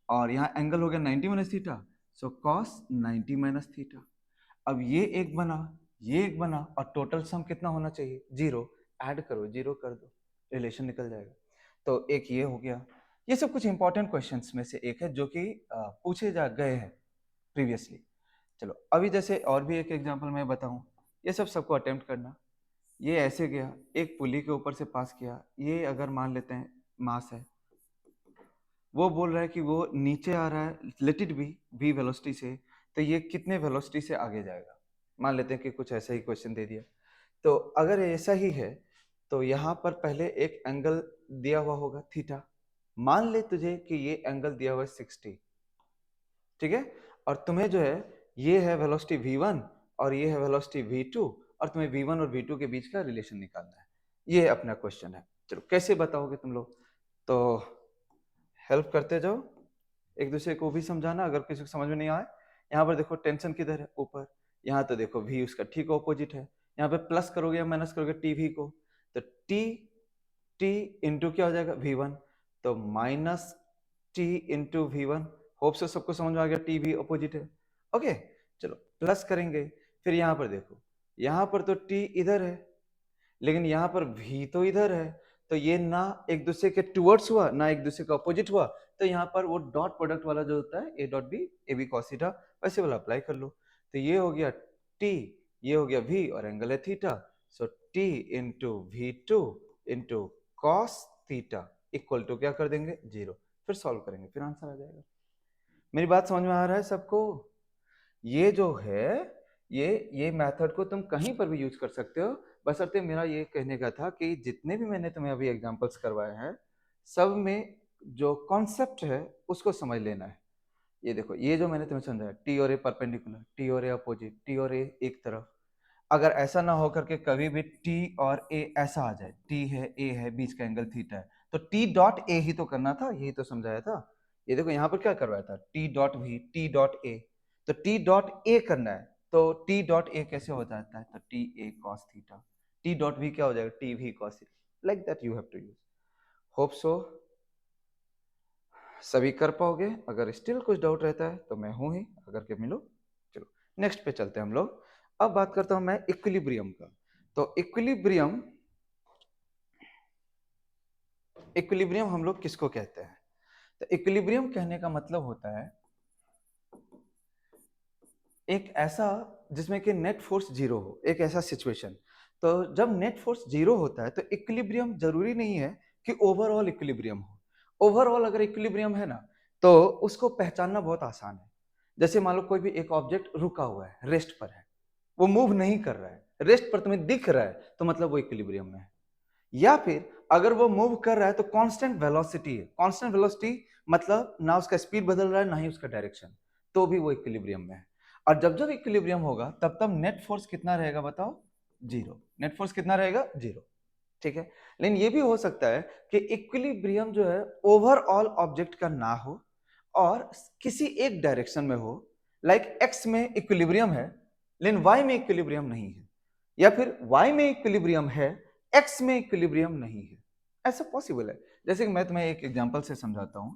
और यहाँ एंगल हो गया 90 minus theta, so cos 90 minus theta. अब ये एक बना, ये एक बना, और टोटल सम कितना होना चाहिए 0, ऐड करो 0 कर दो, रिलेशन निकल जाएगा। तो एक ये हो गया। ये सब कुछ इंपॉर्टेंट क्वेश्चंस में से एक है जो कि पूछे जा गए हैं प्रीवियसली। चलो अभी जैसे और भी एक एग्जांपल मैं बताऊं, ये सब सबको अटेम्प्ट करना। ये ऐसे गया, एक पुली के ऊपर से पास किया, ये अगर मान लेते हैं मास है, वो बोल रहा है कि वो नीचे आ रहा है, let it be v velocity से, तो ये कितने वेलोसिटी से आगे जाएगा, मान लेते हैं कि कुछ ऐसा ही क्वेश्चन दे दिया। तो अगर ऐसा ही है तो यहाँ पर पहले एक एंगल दिया हुआ होगा थीटा, मान ले तुझे कि ये एंगल दिया हुआ है 60, ठीक है, और तुम्हें जो है ये है वेलोसिटी v1 और ये है वेलोसिटी v2, और तुम्हें v1 और v2 के बीच का रिलेशन निकालना है। ये अपना क्वेश्चन है। चलो कैसे बताओगे तुम लोग, तो हेल्प करते जाओ, एक दूसरे को भी समझाना अगर किसी को समझ में नहीं आए। यहाँ पर देखो टेंशन किधर है, ऊपर, यहाँ तो देखो v उसका ठीक ऑपोजिट है, यहाँ पे प्लस करोगे या माइनस करोगे टी वी को, तो टी इंटू क्या हो जाएगा v1, तो minus T into V1. Hope से सबको समझ में आ गया, टी वी अपोजिट है। ओके, चलो प्लस करेंगे, फिर यहाँ पर देखो, यहाँ पर तो टी इधर है लेकिन यहाँ पर v तो इधर है, तो ये ना एक दूसरे के टुवर्ड्स हुआ ना एक दूसरे का अपोजिट हुआ, तो यहाँ पर वो डॉट प्रोडक्ट वाला जो होता है a dot B A B cos theta, वैसे वाला अप्लाई कर लो। तो ये हो गया t, ये हो गया v और एंगल है theta, so t into V two into cos theta equal to क्या कर देंगे 0, फिर सॉल्व करेंगे फिर आंसर आ जाएगा। मेरी बात समझ में आ रहा है सबको? ये जो है ये मेथड को तुम कहीं पर भी यूज कर सकते हो, बशर्ते मेरा ये कहने का था कि जितने भी मैंने तुम्हें अभी एग्जांपल्स करवाए हैं सब में जो कॉन्सेप्ट है उसको समझ लेना है। ये देखो, ये जो मैंने तुम्हें समझाया टी और ए परपेंडिकुलर, टी और ए अपोजिट, टी और ए एक तरफ, अगर ऐसा ना हो करके कभी भी टी और ए ऐसा आ जाए, टी है ए है बीच का एंगल थीटा है, तो टी डॉट ए ही तो करना था, यही तो समझाया था। ये देखो यहाँ पर क्या करवाया था, T dot we T dot ए, तो टी डॉट ए करना है, तो टी डॉट ए कैसे हो जाता है, तो T A cos theta, T dot V क्या हो जाएगा T V cos theta, like that you have to use. Hope so सभी कर पाओगे, अगर स्टिल कुछ डाउट रहता है तो मैं हूं ही, अगर के मिलो। चलो नेक्स्ट पे चलते हैं हम लोग। अब बात करता हूं मैं इक्विलिब्रियम का। तो इक्विलिब्रियम इक्विलिब्रियम हम लोग किसको कहते हैं, तो इक्विलिब्रियम कहने का मतलब होता है एक ऐसा जिसमें कि नेट फोर्स जीरो हो, एक ऐसा सिचुएशन। तो जब नेट फोर्स जीरो होता है तो इक्विलिब्रियम जरूरी नहीं है कि ओवरऑल इक्विलिब्रियम हो। ओवरऑल अगर इक्विलिब्रियम है ना तो उसको पहचानना बहुत आसान है। जैसे मान लो कोई भी एक ऑब्जेक्ट रुका हुआ है, रेस्ट पर है, वो मूव नहीं कर रहा है, रेस्ट पर तुम्हें दिख रहा है तो मतलब वो इक्विलिब्रियम में है। या फिर अगर वो मूव कर रहा है तो कांस्टेंट वेलोसिटी है, कांस्टेंट वेलोसिटी मतलब ना उसका स्पीड बदल रहा है ना ही उसका डायरेक्शन, तो भी वो इक्विलिब्रियम में है। और जब जब इक्विलिब्रियम होगा तब तब नेट फोर्स कितना रहेगा बताओ, जीरो। नेट फोर्स कितना रहेगा, जीरो। ठीक है, लेकिन ये भी हो सकता है कि इक्विलिब्रियम जो है ओवरऑल ऑब्जेक्ट का ना हो और किसी एक डायरेक्शन में हो, लाइक एक्स में इक्विलिब्रियम है लेकिन वाई में इक्विलिब्रियम नहीं है, या फिर वाई में इक्विलिब्रियम है एक्स में इक्विलिब्रियम नहीं है। ऐसा पॉसिबल है। जैसे कि मैं तुम्हें एक एग्जांपल से समझाता हूं।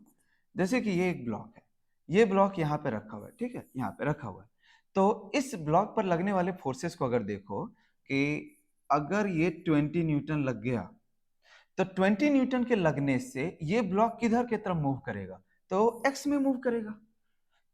जैसे कि ये एक ब्लॉक है, ये ब्लॉक यहाँ पे रखा हुआ है, ठीक है, यहाँ पे रखा हुआ है। तो इस ब्लॉक पर लगने वाले फोर्सेस को अगर देखो कि अगर ये 20 न्यूटन लग गया तो 20 न्यूटन के लगने से ये ब्लॉक किधर की तरफ मूव करेगा, तो एक्स में मूव करेगा।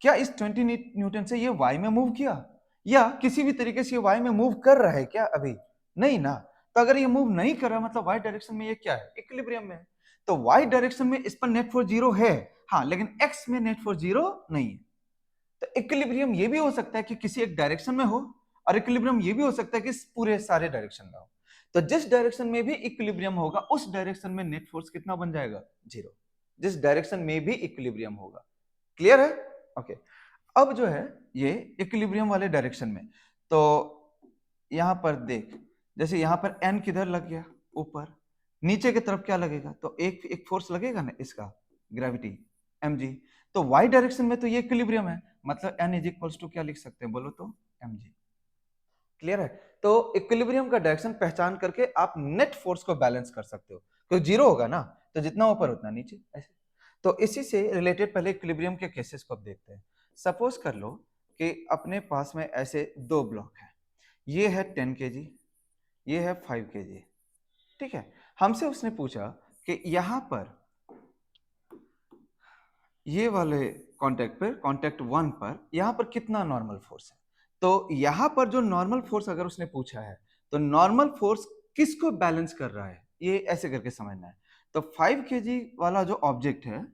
क्या इस 20 न्यूटन से ये वाई में मूव किया, या किसी भी तरीके से ये वाई में मूव कर रहा है क्या, अभी नहीं ना। तो अगर ये मूव नहीं कर रहा मतलब वाई डायरेक्शन में ये क्या है, इक्विलिब्रियम में है। तो वाई डायरेक्शन में इस पर नेट फोर्स जीरो है, हाँ, लेकिन एक्स में नेट फोर्स जीरो नहीं है। तो इक्विलिब्रियम ये भी हो सकता है कि किसी एक डायरेक्शन में हो, और इक्विलिब्रियम ये भी हो सकता है कि पूरे सारे डायरेक्शन में हो। तो जिस डायरेक्शन में भी इक्विलिब्रियम होगा उस डायरेक्शन में नेट फोर्स कितना बन जाएगा? 0। जिस डायरेक्शन में भी इक्विलिब्रियम होगा। क्लियर है? ओके। अब जो है ये इक्विलिब्रियम वाले डायरेक्शन में, तो यहां पर देख, जैसे यहां पर एन किधर लग गया? ऊपर। नीचे की तरफ क्या लगेगा? तो एक फोर्स लगेगा ना, इसका ग्रेविटी mg। तो y डायरेक्शन में तो ये इक्विलिब्रियम है, मतलब n इज इक्वल्स टू क्या लिख सकते हैं बोलो तो? mg। क्लियर है? तो इक्विलिब्रियम का डायरेक्शन पहचान करके आप नेट फोर्स को बैलेंस कर सकते हो, क्योंकि जीरो होगा ना, तो जितना ऊपर उतना नीचे, ऐसे। तो इसी से रिलेटेड पहले इक्विलिब्रियम के केसेस को अब देखते हैं। सपोज कर लो कि अपने पास में ऐसे दो ब्लॉक है, ये है 10 kg, ये है 5 kg। ठीक है, हमसे उसने पूछा कि यहां पर ये वाले कांटेक्ट पर, कांटेक्ट 1 पर यहां पर कितना नॉर्मल फोर्स है। तो यहां पर जो नॉर्मल फोर्स अगर उसने पूछा है, तो नॉर्मल फोर्स किसको बैलेंस कर रहा है, ये ऐसे करके समझना है। तो 5 kg वाला जो ऑब्जेक्ट है,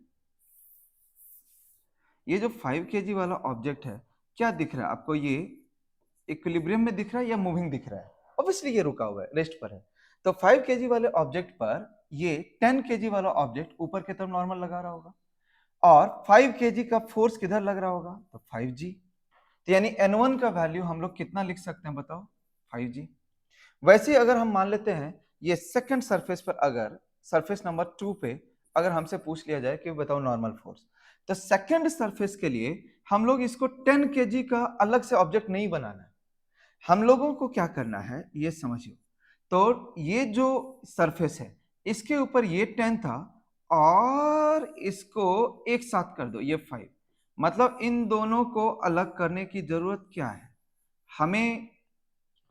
ये जो 5 kg वाला ऑब्जेक्ट है, क्या दिख रहा है आपको? ये इक्विलिब्रियम में दिख रहा है या मूविंग दिख रहा है? ऑब्वियसली ये रुका हुआ है, रेस्ट पर है। तो 5 kg वाले ऑब्जेक्ट पर ये 10 kg वाला ऑब्जेक्ट ऊपर की तरफ नॉर्मल लगा रहा होगा, और 5 kg का फोर्स किधर लग रहा होगा? तो 5g। तो यानी n1 का वैल्यू हम लोग कितना लिख सकते हैं बताओ? 5g। वैसे अगर हम मान लेते हैं ये सेकंड सरफेस पर, अगर सरफेस नंबर 2 पे अगर हमसे पूछ लिया जाए कि बताओ नॉर्मल फोर्स, तो सेकंड सरफेस के लिए हम लोग इसको 10 kg का अलग से ऑब्जेक्ट नहीं बनाना है। हम लोगों को क्या करना है ये समझिए। तो ये जो सरफेस है, इसके ऊपर ये 10 था, और इसको एक साथ कर दो, ये 5। मतलब इन दोनों को अलग करने की जरूरत क्या है? हमें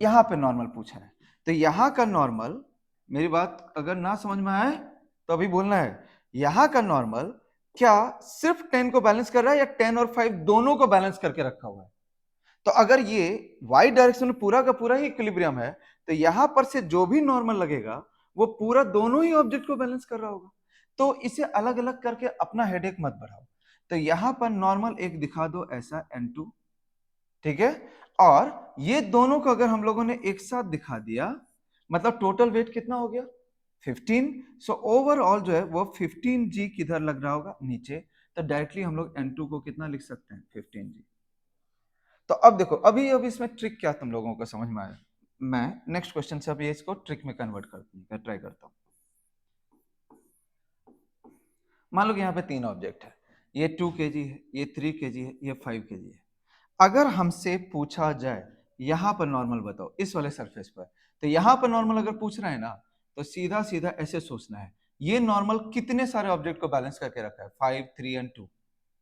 यहां पे नॉर्मल पूछा है, तो यहां का नॉर्मल, मेरी बात अगर ना समझ में आए तो अभी बोलना है, यहां का नॉर्मल क्या सिर्फ 10 को बैलेंस कर रहा है या 10 और 5 दोनों को बैलेंस करके रखा हुआ है? तो अगर ये y डायरेक्शन में पूरा का पूरा ही इक्विलिब्रियम है, तो यहां पर से जो भी नॉर्मल लगेगा वो पूरा दोनों ही ऑब्जेक्ट को बैलेंस कर रहा होगा। तो इसे अलग अलग करके अपना हेडेक मत बढ़ाओ। तो यहां पर नॉर्मल एक दिखा दो ऐसा n2, ठीक है। और ये दोनों को अगर हम लोगों ने एक साथ दिखा दिया, मतलब टोटल वेट कितना हो गया? 15। सो ओवरऑल जो है वो 15g किधर लग रहा होगा? नीचे। तो डायरेक्टली हम लोग n2 को कितना लिख सकते हैं? 15g। तो अब देखो, अभी अभी इसमें ट्रिक क्या तुम लोगों को समझ में आया? मैं नेक्स्ट क्वेश्चन से अभी इसको ट्रिक में कन्वर्ट ट्राई करता हूं। मान लो कि यहाँ पे 3 ऑब्जेक्ट है, ये 2 kg है, ये 3 kg है, ये 5 kg है। अगर हमसे पूछा जाए यहां पर नॉर्मल बताओ इस वाले सरफेस पर, तो यहां पर नॉर्मल अगर पूछ रहा है ना, तो सीधा सीधा ऐसे सोचना है, ये नॉर्मल कितने सारे ऑब्जेक्ट को बैलेंस करके रखा है? 5, 3 एंड 2,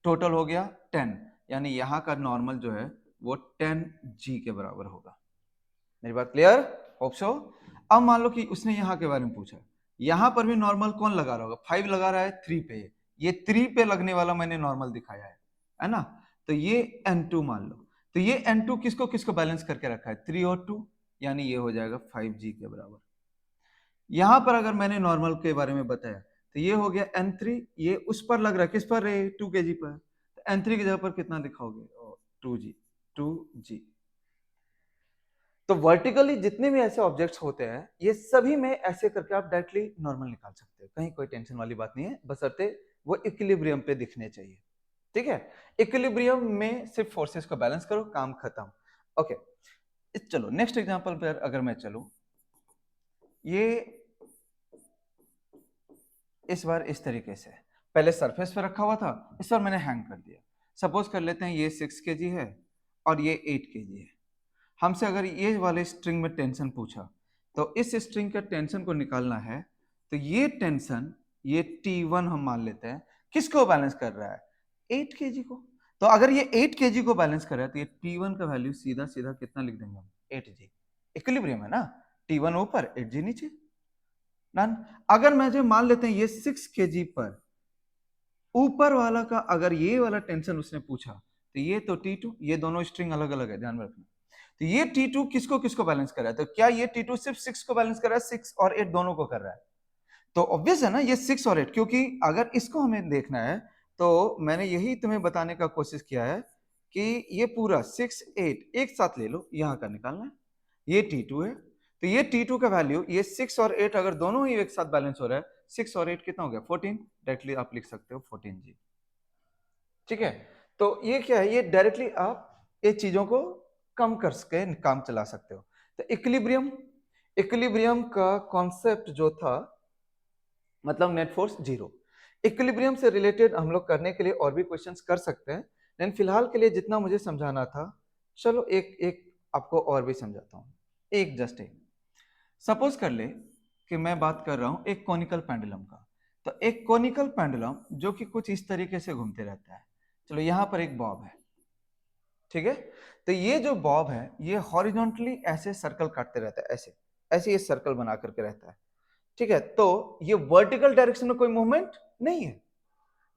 टोटल हो गया 10। यानी यहाँ का नॉर्मल जो है वो 10g के बराबर होगा। मेरी बात क्लियर? Hope so. अब मान लो कि उसने यहाँ के बारे में पूछा, यहाँ पर भी नॉर्मल कौन लगा रहा होगा? 5 लगा रहा है 3 पे, ये 3 पे लगने वाला मैंने नॉर्मल दिखाया है ना? तो ये n2 मान लो, तो ये n2 किसको किसको बैलेंस करके रखा है? 3 और 2, यानी ये हो जाएगा 5g के बराबर। यहां पर अगर मैंने नॉर्मल के बारे में बताया, तो ये हो गया n3, ये उस पर लग रहा है, किस पर? 2 kg पर। तो n3 की जगह पर कितना लिखाओगे? 2g, 2g। तो वर्टिकली जितने भी ऐसे ऑब्जेक्ट्स होते हैं, ये सभी में ऐसे करके आप डायरेक्टली नॉर्मल निकाल सकते हो, कहीं कोई टेंशन वाली बात नहीं है, बशर्ते वो इक्विलिब्रियम पे दिखने चाहिए। ठीक है, इक्विलिब्रियम में सिर्फ फोर्सेस को बैलेंस करो, काम खत्म। ओके, चलो नेक्स्ट एग्जांपल पर अगर मैं चलूं, ये इस बार इस तरीके से पहले सरफेस पे रखा हुआ था, इस बार मैंने हैंग कर दिया। सपोज कर लेते हैं ये 6 kg है और ये 8 kg है। हमसे अगर ये वाले स्ट्रिंग में टेंशन पूछा, तो इस स्ट्रिंग का टेंशन को निकालना है, तो ये टेंशन, ये T1 हम मान लेते हैं, किसको बैलेंस कर रहा है? 8 kg को। तो अगर ये 8 kg को बैलेंस कर रहा है, तो ये T1 का वैल्यू सीधा सीधा कितना लिख देंगे हम? 8g। इक्विलिब्रियम है ना, T1 ऊपर 8g नीचे। डन। अगर मुझे मान लेते हैं ये 6 kg पर ऊपर वाला का अगर ये वाला टेंशन उसने पूछा, तो ये तो T2, ये दोनों स्ट्रिंग अलग अलग है, ध्यान रखना। तो ये T2 किसको किसको बैलेंस कर रहा है? तो क्या ये T2 सिर्फ 6 को बैलेंस कर रहा है? 6 और 8 दोनों को कर रहा है। तो ऑब्वियस है ना, ये 6 और 8, क्योंकि अगर इसको हमें देखना है, तो मैंने यही तुम्हें बताने का कोशिश किया है कि ये पूरा 6, 8 एक साथ ले लो, यहां का निकालना है। ये T2 है, तो ये T2 का वैल्यू, ये 6 और 8 अगर दोनों ही एक साथ बैलेंस हो रहा है, 6 और 8 कितना हो गया 14, डायरेक्टली आप लिख सकते हो 14G। ठीक है, तो ये क्या है, ये डायरेक्टली आप ये चीजों को कम कर सके काम चला सकते हो। तो इक्विलिब्रियम, इक्विलिब्रियम का कॉन्सेप्ट जो था, मतलब नेट फोर्स जीरो। इक्विलिब्रियम से रिलेटेड हम लोग करने के लिए और भी क्वेश्चंस कर सकते हैं, लेकिन फिलहाल के लिए जितना मुझे समझाना था, चलो एक एक आपको और भी समझाता हूँ। एक जस्ट एक सपोज कर ले कि मैं बात कर रहा हूँ एक कॉनिकल पेंडुलम का। तो एक कॉनिकल पेंडुलम जो कि कुछ इस तरीके से घूमते रहता है। चलो यहाँ पर एक बॉब है, ठीक है। तो ये जो बॉब है ये हॉरिजॉन्टली ऐसे सर्कल काटते रहता है, ऐसे ऐसे ये सर्कल बना करके रहता है, ठीक है। तो ये वर्टिकल डायरेक्शन में कोई मूवमेंट नहीं है,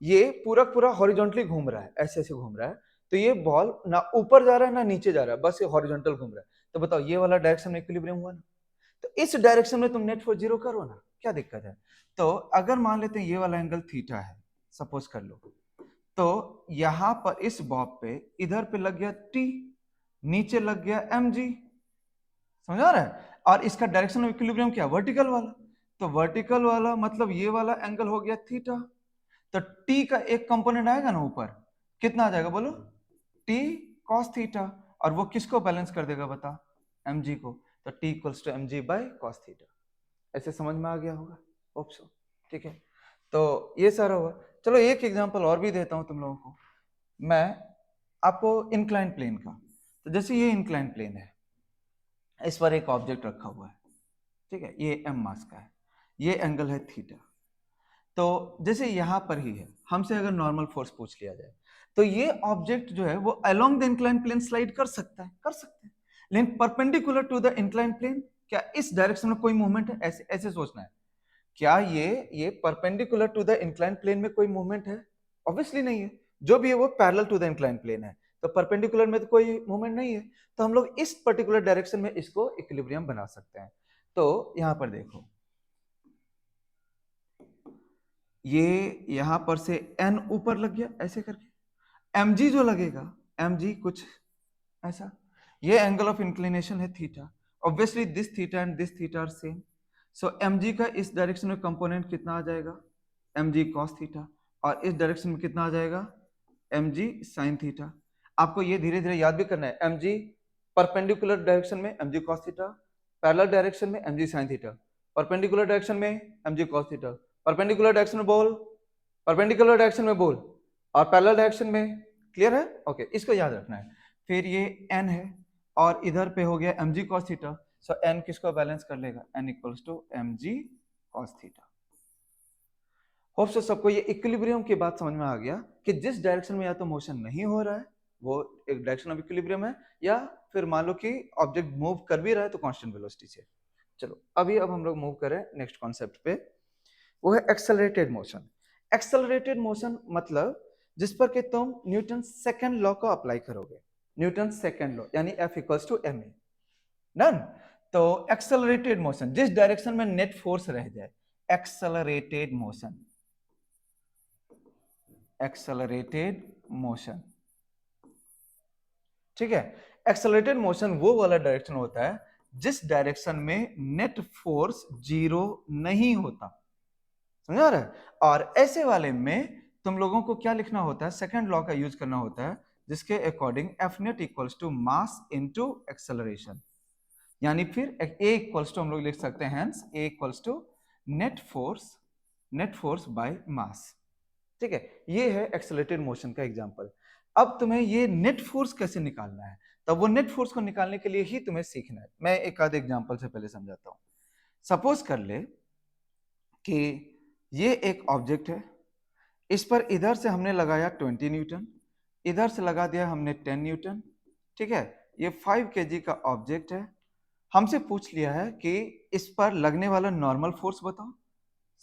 ये पूरा पूरा हॉरिजॉन्टली घूम रहा है, ऐसे ऐसे घूम रहा है। तो ये बॉल ना ऊपर जा रहा है ना नीचे जा रहा है, बस ये हॉरिजॉन्टल घूम रहा है। तो बताओ ये वाला डायरेक्शन में इक्विलिब्रियम हुआ ना, तो इस डायरेक्शन में तुम नेट फोर्स जीरो करो ना, क्या दिक्कत है। तो अगर मान लेते हैं ये वाला एंगल थीटा है, सपोज कर लो, तो यहां पर इस बॉब पे इधर पे लग गया टी, नीचे लग गया mg, समझ आ रहा है। और इसका डायरेक्शन ऑफ इक्विलिब्रियम क्या, वर्टिकल वाला। तो वर्टिकल वाला मतलब ये वाला एंगल हो गया थीटा। तो टी का एक कंपोनेंट आएगा ना ऊपर, कितना आ जाएगा बोलो, टी कॉस थीटा। और वो किसको बैलेंस कर देगा बता, mg को। तो T equals to mg by cos theta. ऐसे समझ में आ गया होगा, होप सो, ठीक है। तो ये सारा हुआ। चलो एक एग्जांपल और भी देता हूं तुम लोगों को मैं, आपको इंक्लाइन प्लेन का। तो जैसे ये इंक्लाइन प्लेन है, इस पर एक ऑब्जेक्ट रखा हुआ है, ठीक है, ये m मास का है, ये एंगल है थीटा। तो जैसे यहां पर ही है, हमसे अगर नॉर्मल फोर्स पूछ लिया जाए, तो ये ऑब्जेक्ट जो है वो along the incline plane slide कर सकता है, कर सकते हैं, लेकिन perpendicular to the incline plane, क्या इस डायरेक्शन में कोई मूवमेंट है, ऐसे ऐसे सोचना है। क्या ये perpendicular to the incline plane में कोई मूवमेंट है, ऑब्वियसली नहीं है। जो भी है वो parallel to the incline plane है, तो परपेंडिकुलर में तो कोई मूवमेंट नहीं है। तो हम लोग इस पर्टिकुलर डायरेक्शन में इसको इक्विलिब्रियम बना सकते हैं। तो यहां पर देखो, ये यहां पर से n ऊपर लग गया ऐसे करके, mg जो लगेगा, mg कुछ ऐसा, ये एंगल ऑफ इंक्लिनेशन है theta. Obviously this theta and this theta are same, so mg का इस डायरेक्शन में कंपोनेंट कितना आ जाएगा, mg cos थीटा। और इस डायरेक्शन में कितना आ जाएगा, mg sin थीटा। आपको ये धीरे धीरे याद भी करना है, mg परपेंडिकुलर डायरेक्शन में mg cos theta, parallel direction में mg sin theta, perpendicular direction में mg cos theta, perpendicular direction में बोल, परपेंडिकुलर डायरेक्शन में बोल, और पैरेलल डायरेक्शन में। क्लियर है, ओके, इसको याद रखना है। फिर ये n है और इधर पे हो गया mg cos theta, so n किसको बैलेंस कर लेगा, n equals to mg cos थीटा। होप सो सबको ये इक्विलिब्रियम की बात समझ में आ गया कि जिस डायरेक्शन में या तो मोशन नहीं हो रहा है वो एक डायरेक्शन ऑफ इक्विलिब्रियम है, या फिर मान लो कि ऑब्जेक्ट मूव कर भी रहा है तो कांस्टेंट वेलोसिटी से। चलो अभी अब हम लोग मूव करें नेक्स्ट कॉन्सेप्ट पे, वो है एक्सेलरेटेड मोशन। एक्सेलरेटेड मोशन मतलब जिस पर कि तुम न्यूटन सेकंड लॉ को अप्लाई करोगे, न्यूटन सेकंड लॉ यानी F equals to ma, done. तो एक्सेलरेटेड मोशन जिस डायरेक्शन में नेट फोर्स रह जाए, एक्सेलरेटेड मोशन, एक्सेलरेटेड मोशन, ठीक है। एक्सेलरेटेड मोशन वो वाला डायरेक्शन होता है जिस डायरेक्शन में नेट फोर्स जीरो नहीं होता, समझ आ रहा है। और ऐसे वाले में तुम लोगों को क्या लिखना होता है, सेकंड लॉ का यूज करना होता है, जिसके according F net equals to mass into acceleration. यानी फिर ए इक्वल्स टू हम लोग लिख सकते हैं, hence A equals to net force by mass, ठीक है। ये है एक्सेलरेटेड मोशन का एग्जांपल। अब तुम्हें ये नेट फोर्स कैसे निकालना है, तब वो नेट फोर्स को निकालने के लिए ही तुम्हें सीखना है। मैं एक आध एग्जांपल से पहले समझाता हूं। सपोज कर ले कि ये एक ऑब्जेक्ट है, इस पर इधर से हमने लगाया 20 न्यूटन, इधर से लगा दिया हमने 10 न्यूटन, ठीक है। ये 5 kg का ऑब्जेक्ट है। हमसे पूछ लिया है कि इस पर लगने वाला नॉर्मल फोर्स बताओ।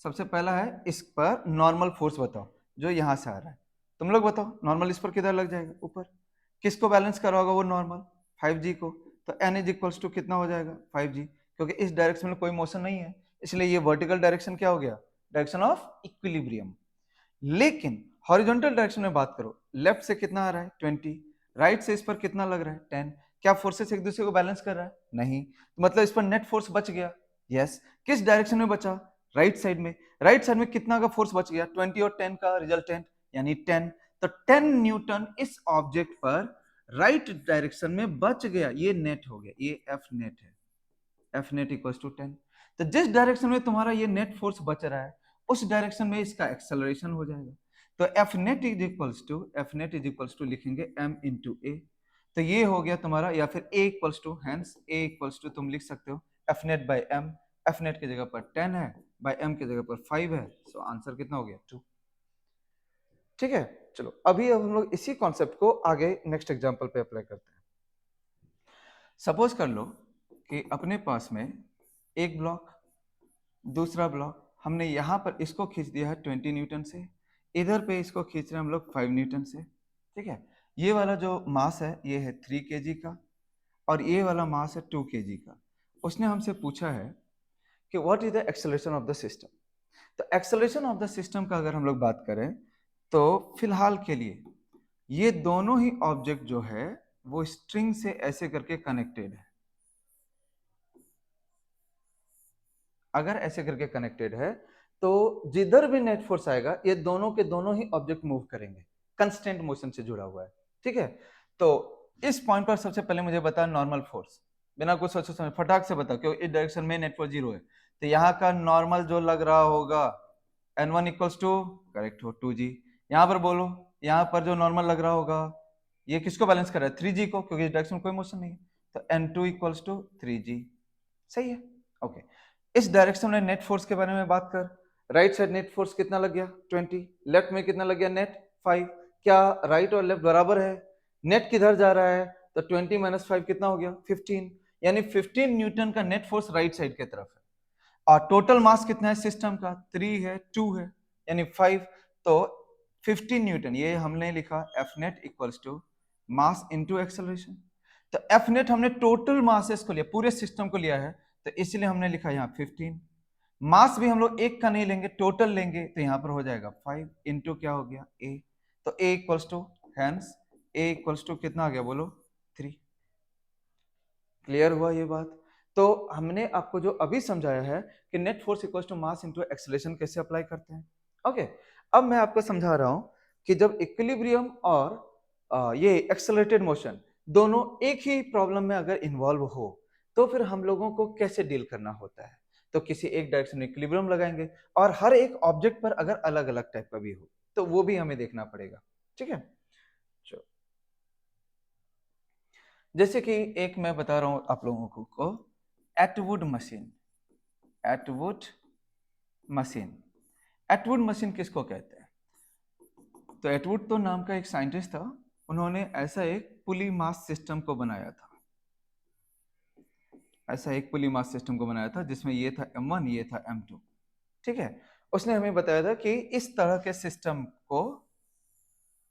सबसे पहला है इस पर नॉर्मल फोर्स बताओ जो यहां से आ रहा है। तुम लोग बताओ नॉर्मल इस पर किधर लग जाएगा, ऊपर। किसको बैलेंस करवाओगे वो नॉर्मल, 5g को। तो n इज इक्वल्स टू कितना हो जाएगा, 5g, क्योंकि इस डायरेक्शन में कोई मोशन नहीं है, इसलिए ये वर्टिकल डायरेक्शन क्या हो गया, डायरेक्शन ऑफ इक्विलिब्रियम। लेकिन हॉरिजॉन्टल डायरेक्शन में बात करो, लेफ्ट से कितना आ रहा है 20, राइट से इस पर कितना लग रहा है 10, क्या फोर्सेस एक दूसरे को बैलेंस कर रहा है? नहीं। तो मतलब इस पर नेट फोर्स बच गया। यस। किस डायरेक्शन में बचा? राइट साइड में। राइट साइड में कितना का फोर्स बच गया? 20 और 10 का रिजल्टेंट यानी 10। तो 10 न्यूटन इस ऑब्जेक्ट पर राइट डायरेक्शन में बच गया। ये नेट हो गया, ये एफ नेट है। F net equals to 10। तो जिस डायरेक्शन में तुम्हारा ये नेट फोर्स बच रहा है उस डायरेक्शन में इसका एक्सेलरेशन हो जाएगा। तो F net is equals to लिखेंगे m इंटू ए। तो ये हो गया तुम्हारा, या फिर a equals to, hence a equals to तुम लिख सकते हो F net by M. F net की जगह पर 10 है, बाई एम की जगह पर 5 है। सो आंसर कितना हो गया? 2। ठीक है, चलो अभी अब हम लोग इसी कॉन्सेप्ट को आगे नेक्स्ट एग्जांपल पे अप्लाई करते हैं। सपोज कर लो कि अपने पास में एक ब्लॉक, दूसरा ब्लॉक, हमने यहाँ पर इसको खींच दिया है 20 न्यूटन से, इधर पे इसको खींच रहे हैं हम लोग 5 न्यूटन से। ठीक है, ये वाला जो मास है ये है 3 kg का और ये वाला मास है 2 kg का। उसने हमसे पूछा है कि what is the acceleration of the system. तो एक्सेलरेशन ऑफ द सिस्टम का अगर हम लोग बात करें तो फिलहाल के लिए ये दोनों ही ऑब्जेक्ट जो है वो स्ट्रिंग से ऐसे करके कनेक्टेड है। अगर ऐसे करके कनेक्टेड है तो जिधर भी नेट फोर्स आएगा ये दोनों के दोनों ही ऑब्जेक्ट मूव करेंगे, कंस्टेंट मोशन से जुड़ा हुआ है। ठीक है, तो इस पॉइंट पर सबसे पहले मुझे बता नॉर्मल फोर्स, बिना कुछ सोचे समझ फटाक से बता, क्योंकि इस डायरेक्शन में नेट फोर्स 0 है। तो यहाँ का नॉर्मल जो लग रहा होगा n1 इक्वल्स टू, करेक्ट हो 2g। यहाँ पर बोलो, यहाँ पर जो नॉर्मल लग रहा होगा ये किसको बैलेंस कर रहा है? 3g को, क्योंकि इस डायरेक्शन में कोई मोशन नहीं है। तो n2 इक्वल्स टू 3g। सही है, ओके। इस डायरेक्शन में नेट फोर्स के बारे में बात कर। राइट साइड नेट फोर्स कितना लग गया? 20। लेफ्ट में कितना लग गया? नेट 5। क्या राइट और लेफ्ट बराबर है? नेट किधर जा रहा है? तो 20 माइनस 5 कितना हो गया? 15। यानी 15 न्यूटन का नेट फोर्स राइट साइड की तरफ है। और टोटल मास कितना है सिस्टम का? 3 है, 2 है, यानी 5। तो 15 न्यूटन, ये हमने लिखा F net equals to mass into acceleration. तो एफ नेट हमने टोटल मासेस को लिया, पूरे सिस्टम को लिया है, तो इसलिए हमने लिखा यहाँ 15। मास भी हम लोग एक का नहीं लेंगे, टोटल लेंगे, तो यहाँ पर हो जाएगा 5 इंटू क्या हो गया? ए। तो a equals to, hence a equals to कितना आ गया बोलो? 3। क्लियर हुआ ये बात? तो हमने आपको जो अभी समझाया है कि net force equals to mass into acceleration कैसे अप्लाई करते हैं। ओके, अब मैं आपको समझा रहा हूं कि जब इक्विलिब्रियम और ये एक्सेलरेटेड मोशन दोनों एक ही प्रॉब्लम में अगर इन्वॉल्व हो तो फिर हम लोगों को कैसे डील करना होता है। तो किसी एक डायरेक्शन में इक्विलिब्रियम लगाएंगे और हर एक ऑब्जेक्ट पर अगर अलग अलग टाइप का भी हो तो वो भी हमें देखना पड़ेगा। ठीक है, जैसे कि एक मैं बता रहा हूं आप लोगों को Atwood machine. Atwood machine, Atwood machine किसको कहते हैं? तो एटवुड तो नाम का एक साइंटिस्ट था, उन्होंने ऐसा एक पुली मास सिस्टम को बनाया था। ऐसा एक पुली मास सिस्टम को बनाया था जिसमें ये था m1, ये था m2। ठीक है, उसने हमें बताया था कि इस तरह के सिस्टम को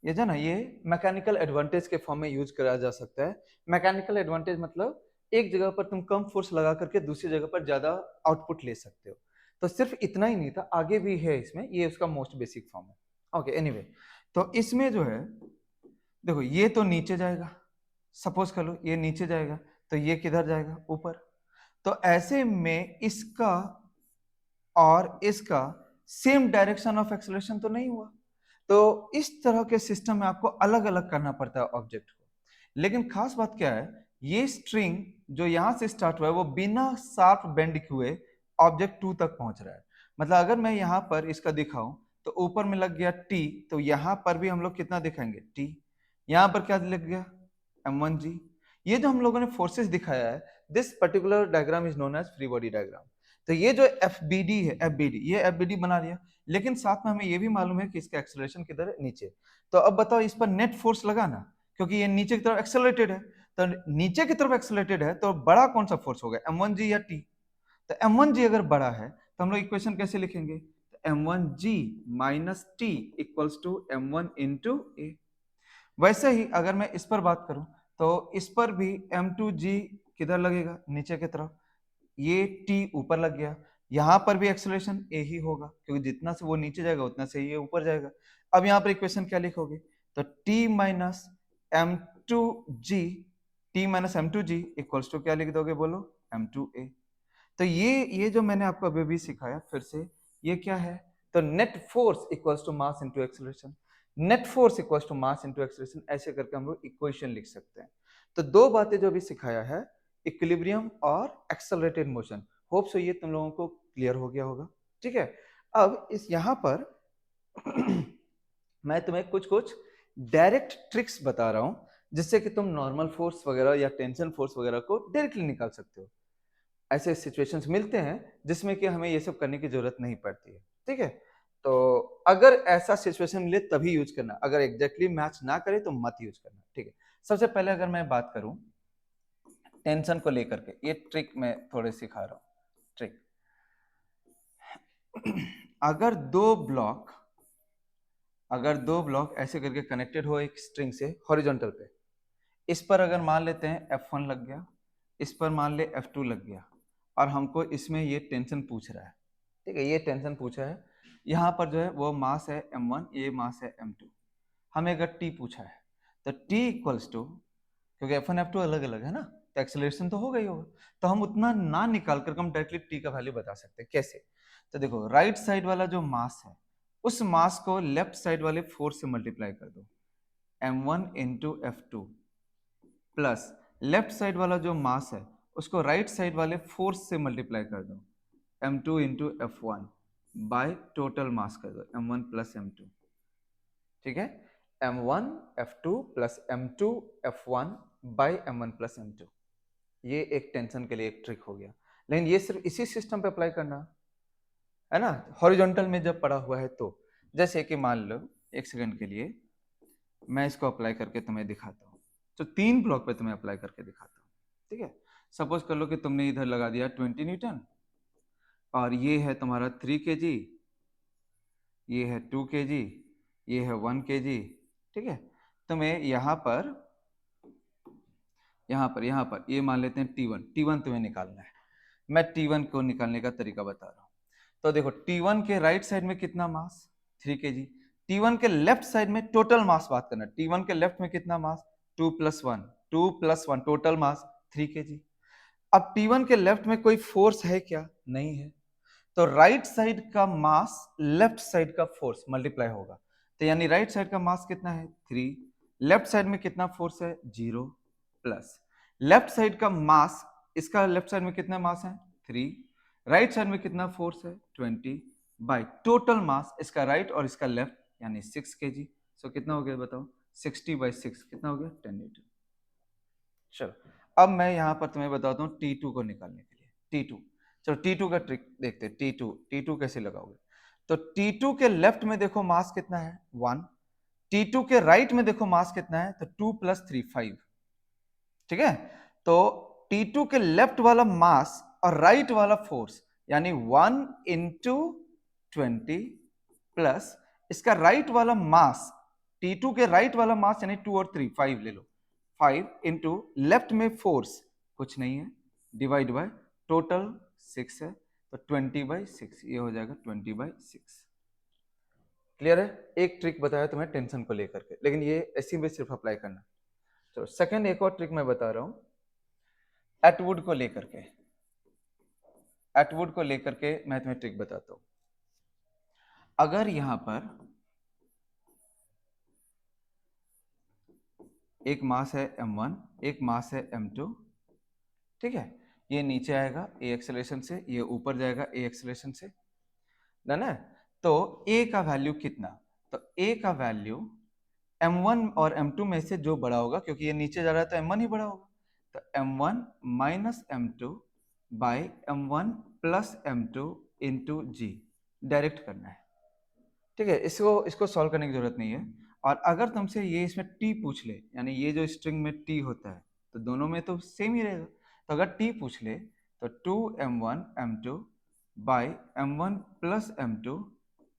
ये जो ना ये मैकेनिकल एडवांटेज के फॉर्म में यूज करा जा सकता है। मैकेनिकल एडवांटेज मतलब एक जगह पर तुम कम फोर्स लगा करके दूसरी जगह पर ज्यादा आउटपुट ले सकते हो। तो सिर्फ इतना ही नहीं था, आगे भी है इसमें, ये उसका मोस्ट बेसिक फॉर्म है। ओके, एनीवे, तो इसमें जो है देखो ये तो नीचे जाएगा, सपोज कर लो ये नीचे जाएगा, तो ये किधर जाएगा? ऊपर। तो ऐसे में इसका और इसका सेम डायरेक्शन ऑफ एक्सेलरेशन तो नहीं हुआ। तो इस तरह के सिस्टम में आपको अलग अलग करना पड़ता है ऑब्जेक्ट को। लेकिन खास बात क्या है, ये स्ट्रिंग जो यहां से स्टार्ट हुआ है वो बिना शार्प बेंड हुए ऑब्जेक्ट 2 तक पहुंच रहा है। मतलब अगर मैं यहाँ पर इसका दिखाऊं तो ऊपर में लग गया टी, तो यहाँ पर भी हम लोग कितना दिखाएंगे? टी। यहाँ पर क्या लग गया? m1g। ये जो हम लोगों ने फोर्सेस दिखाया है, this particular diagram is known as free body diagram. तो ये जो FBD है, FBD, ये FBD बना लिया, लेकिन साथ में हमें ये भी मालूम है कि इसका एक्सेलरेशन किधर है? नीचे। तो अब बताओ इस पर नेट फोर्स लगा ना, क्योंकि ये नीचे की तरफ एक्सेलरेटेड है। तो नीचे की तरफ एक्सेलरेटेड है तो बड़ा कौन सा फोर्स होगा? m1g या t? तो m1g अगर बड़ा है तो हम लोग इक्वेशन कैसे लिखेंगे? तो m1g minus t equals to m1 into a. वैसे ही अगर मैं इस पर बात करूं तो इस पर भी m2g किधर लगेगा? नीचे की तरफ। ये t ऊपर लग गया, यहां पर भी एक्सेलरेशन a ही होगा, क्योंकि जितना से वो नीचे जाएगा उतना से ये ऊपर जाएगा। अब यहाँ पर इक्वेशन क्या लिखोगे? तो t minus m2g T minus M two G equals to क्या लिख दोगे बोलो, M2A। तो ये जो मैंने आपको अभी भी सिखाया फिर से, ये क्या है, तो net force equals to mass into acceleration. Net force equals to mass into acceleration, ऐसे करके हम लोग इक्वेशन लिख सकते हैं। तो दो बातें जो अभी सिखाया है, इक्विलिब्रियम और एक्सेलरेटेड मोशन, होप सो ये तुम लोगों को क्लियर हो गया होगा। ठीक है, अब इस यहाँ पर मैं तुम्हें कुछ कुछ डायरेक्ट ट्रिक्स बता रहा हूं, जिससे कि तुम नॉर्मल फोर्स वगैरह या टेंशन फोर्स वगैरह को डायरेक्टली निकाल सकते हो। ऐसे सिचुएशंस मिलते हैं जिसमें कि हमें ये सब करने की जरूरत नहीं पड़ती है। ठीक है, तो अगर ऐसा सिचुएशन मिले तभी यूज करना, अगर एग्जैक्टली मैच ना करे तो मत यूज करना। ठीक है, सबसे पहले अगर मैं बात करूं टेंशन को लेकर के, ये ट्रिक मैं थोड़े सिखा रहा हूं। ट्रिक, अगर दो ब्लॉक ऐसे करके कनेक्टेड हो एक स्ट्रिंग से हॉरिजॉन्टल पे, इस पर अगर मान लेते हैं F1 लग गया, इस पर मान ले F2 लग गया, और हमको इसमें ये टेंशन पूछ रहा है। ठीक है, ये टेंशन पूछा है, यहाँ पर जो है वो मास है M1, ये मास है M2। हमें अगर T पूछा है तो T इक्वल्स टू, क्योंकि F1 F2 अलग अलग है ना, तो एक्सेलरेशन तो होगा ही होगा, तो हम उतना ना निकाल कर हम डायरेक्टली T का वैल्यू बता सकते हैं। कैसे, तो देखो राइट साइड वाला जो मास है उस मास को लेफ्ट साइड वाले फोर्स से मल्टीप्लाई कर दो, M1 into F2, plus left side वाला जो मास है उसको राइट साइड वाले फोर्स से मल्टीप्लाई कर दो, M2 into F1 bye total मास कर दो, M1 प्लस M2। ठीक है, M1 F2 plus M2 F1 bye M1 plus M2। ये एक टेंशन के लिए एक ट्रिक हो गया, लेकिन ये सिर्फ इसी सिस्टम पे अप्लाई करना है ना, हॉरिजॉन्टल में जब पड़ा हुआ है तो। जैसे कि मान लो एक सेकंड के लिए मैं इसको अप्लाई करके तुम्हें दिखाता हूँ, तो 3 ब्लॉक पे तुम्हें अप्लाई करके दिखाता हूँ। ठीक है, सपोज कर लो कि तुमने इधर लगा दिया 20 न्यूटन, और ये है तुम्हारा 3 kg, ये है 2 kg, ये है 1 kg। ठीक है, तुम्हें यहाँ पर ये मान लेते हैं T1 तुम्हें निकालना है। मैं T1 को निकालने का तरीका बता रहा हूँ। तो देखो T1 के राइट साइड में कितना मास, 3 kg। T1 के लेफ्ट साइड में टोटल मास बात करना, T1 के लेफ्ट में कितना मास, 2 प्लस 1 टोटल मास 3 kg। अब T1 के लेफ्ट में कोई फोर्स है क्या, नहीं है, तो राइट साइड का मास लेफ्ट साइड का फोर्स मल्टीप्लाई होगा, तो यानी राइट साइड का मास कितना है 3, लेफ्ट साइड में कितना फोर्स है 0, प्लस लेफ्ट साइड का मास, इसका लेफ्ट साइड में कितना मास है 3, राइट साइड में कितना फोर्स है 20, बाय टोटल मास इसका राइट और इसका लेफ्ट यानी 6 kg। सो कितना हो गया बताओ, 60/6 कितना हो गया 10 न्यूटन। चलो अब मैं यहाँ पर तुम्हें बताता हूँ T2 को निकालने के लिए। T2, चलो T2 का ट्रिक देखते हैं। T2 कैसे लगाओगे, तो T2 के लेफ्ट में देखो मास कितना है 1, T2 के राइट में देखो मास कितना है, तो 2 प्लस 3 5। ठीक है, तो T2 के लेफ्ट वाला मास और राइट वाला फोर्स यानी 1 इंटू 20 प्लस इसका राइट वाला मास, T2 के राइट वाला मास यानी 2 और 3 5 ले लो, 5 इंटू लेफ्ट में फोर्स कुछ नहीं है, डिवाइड बाय टोटल 6 है, तो 20/6 ये हो जाएगा 20/6। क्लियर है, एक ट्रिक बताया तुम्हें टेंशन को लेकर के, लेकिन ये ऐसी में सिर्फ अप्लाई करना। तो सेकंड एक और ट्रिक मैं बता रहा हूं एटवुड को लेकर के। एटवुड को लेकर के मैं तुम्हें ट्रिक बताता हूं। अगर यहां पर एक मास है M1, एक मास है M2, ठीक है, ये नीचे आएगा ए एक्सेलरेशन से, ये ऊपर जाएगा ए एक्सेलरेशन से, ना, तो ए का वैल्यू कितना, तो ए का वैल्यू M1 और M2 में से जो बड़ा होगा, क्योंकि ये नीचे जा रहा है तो M1 ही बड़ा होगा, तो M1 minus M2 by M1 plus M2 into g, direct करना है। ठीक है, इसको सॉल्व करने की जरूरत नहीं है। और अगर तुमसे ये इसमें T पूछ ले, यानी ये जो स्ट्रिंग में T होता है तो दोनों में तो सेम ही रहेगा, तो अगर T पूछ ले तो 2M1 M2 by M1 plus M2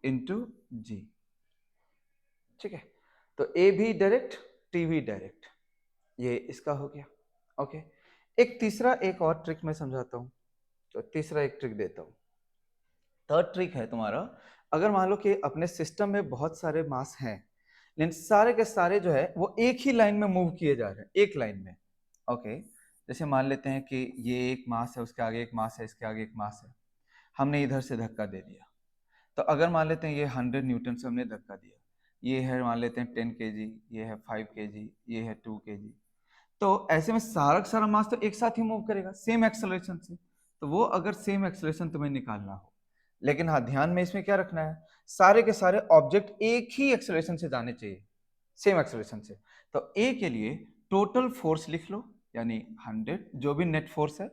into जी। ठीक है, तो ए भी डायरेक्ट, टी भी डायरेक्ट, ये इसका हो गया। ओके, एक और ट्रिक मैं समझाता हूँ, तो तीसरा एक ट्रिक देता हूँ। थर्ड ट्रिक है तुम्हारा, अगर मान लो कि अपने सिस्टम में बहुत सारे मास हैं, लेकिन सारे के सारे जो है वो एक ही लाइन में मूव किए जा रहे हैं, एक लाइन में, ओके, जैसे मान लेते हैं कि ये एक मास है, उसके आगे एक मास है, इसके आगे एक मास है, हमने इधर से धक्का दे दिया। तो अगर मान लेते हैं ये 100 न्यूटन से हमने धक्का दिया, ये है मान लेते हैं 10 केजी, ये है 5 केजी, ये है 2 केजी। तो ऐसे में सारा का सारा मास तो एक साथ ही मूव करेगा सेम एक्सेलरेशन से। तो वो अगर सेम एक्सेलरेशन तुम्हें निकालना हो, लेकिन हाँ ध्यान में इसमें क्या रखना है, सारे के सारे ऑब्जेक्ट एक ही एक्सेलरेशन से जाने चाहिए, सेम एक्सेलरेशन से। तो ए के लिए टोटल फोर्स लिख लो, यानी 100 जो भी नेट फोर्स है,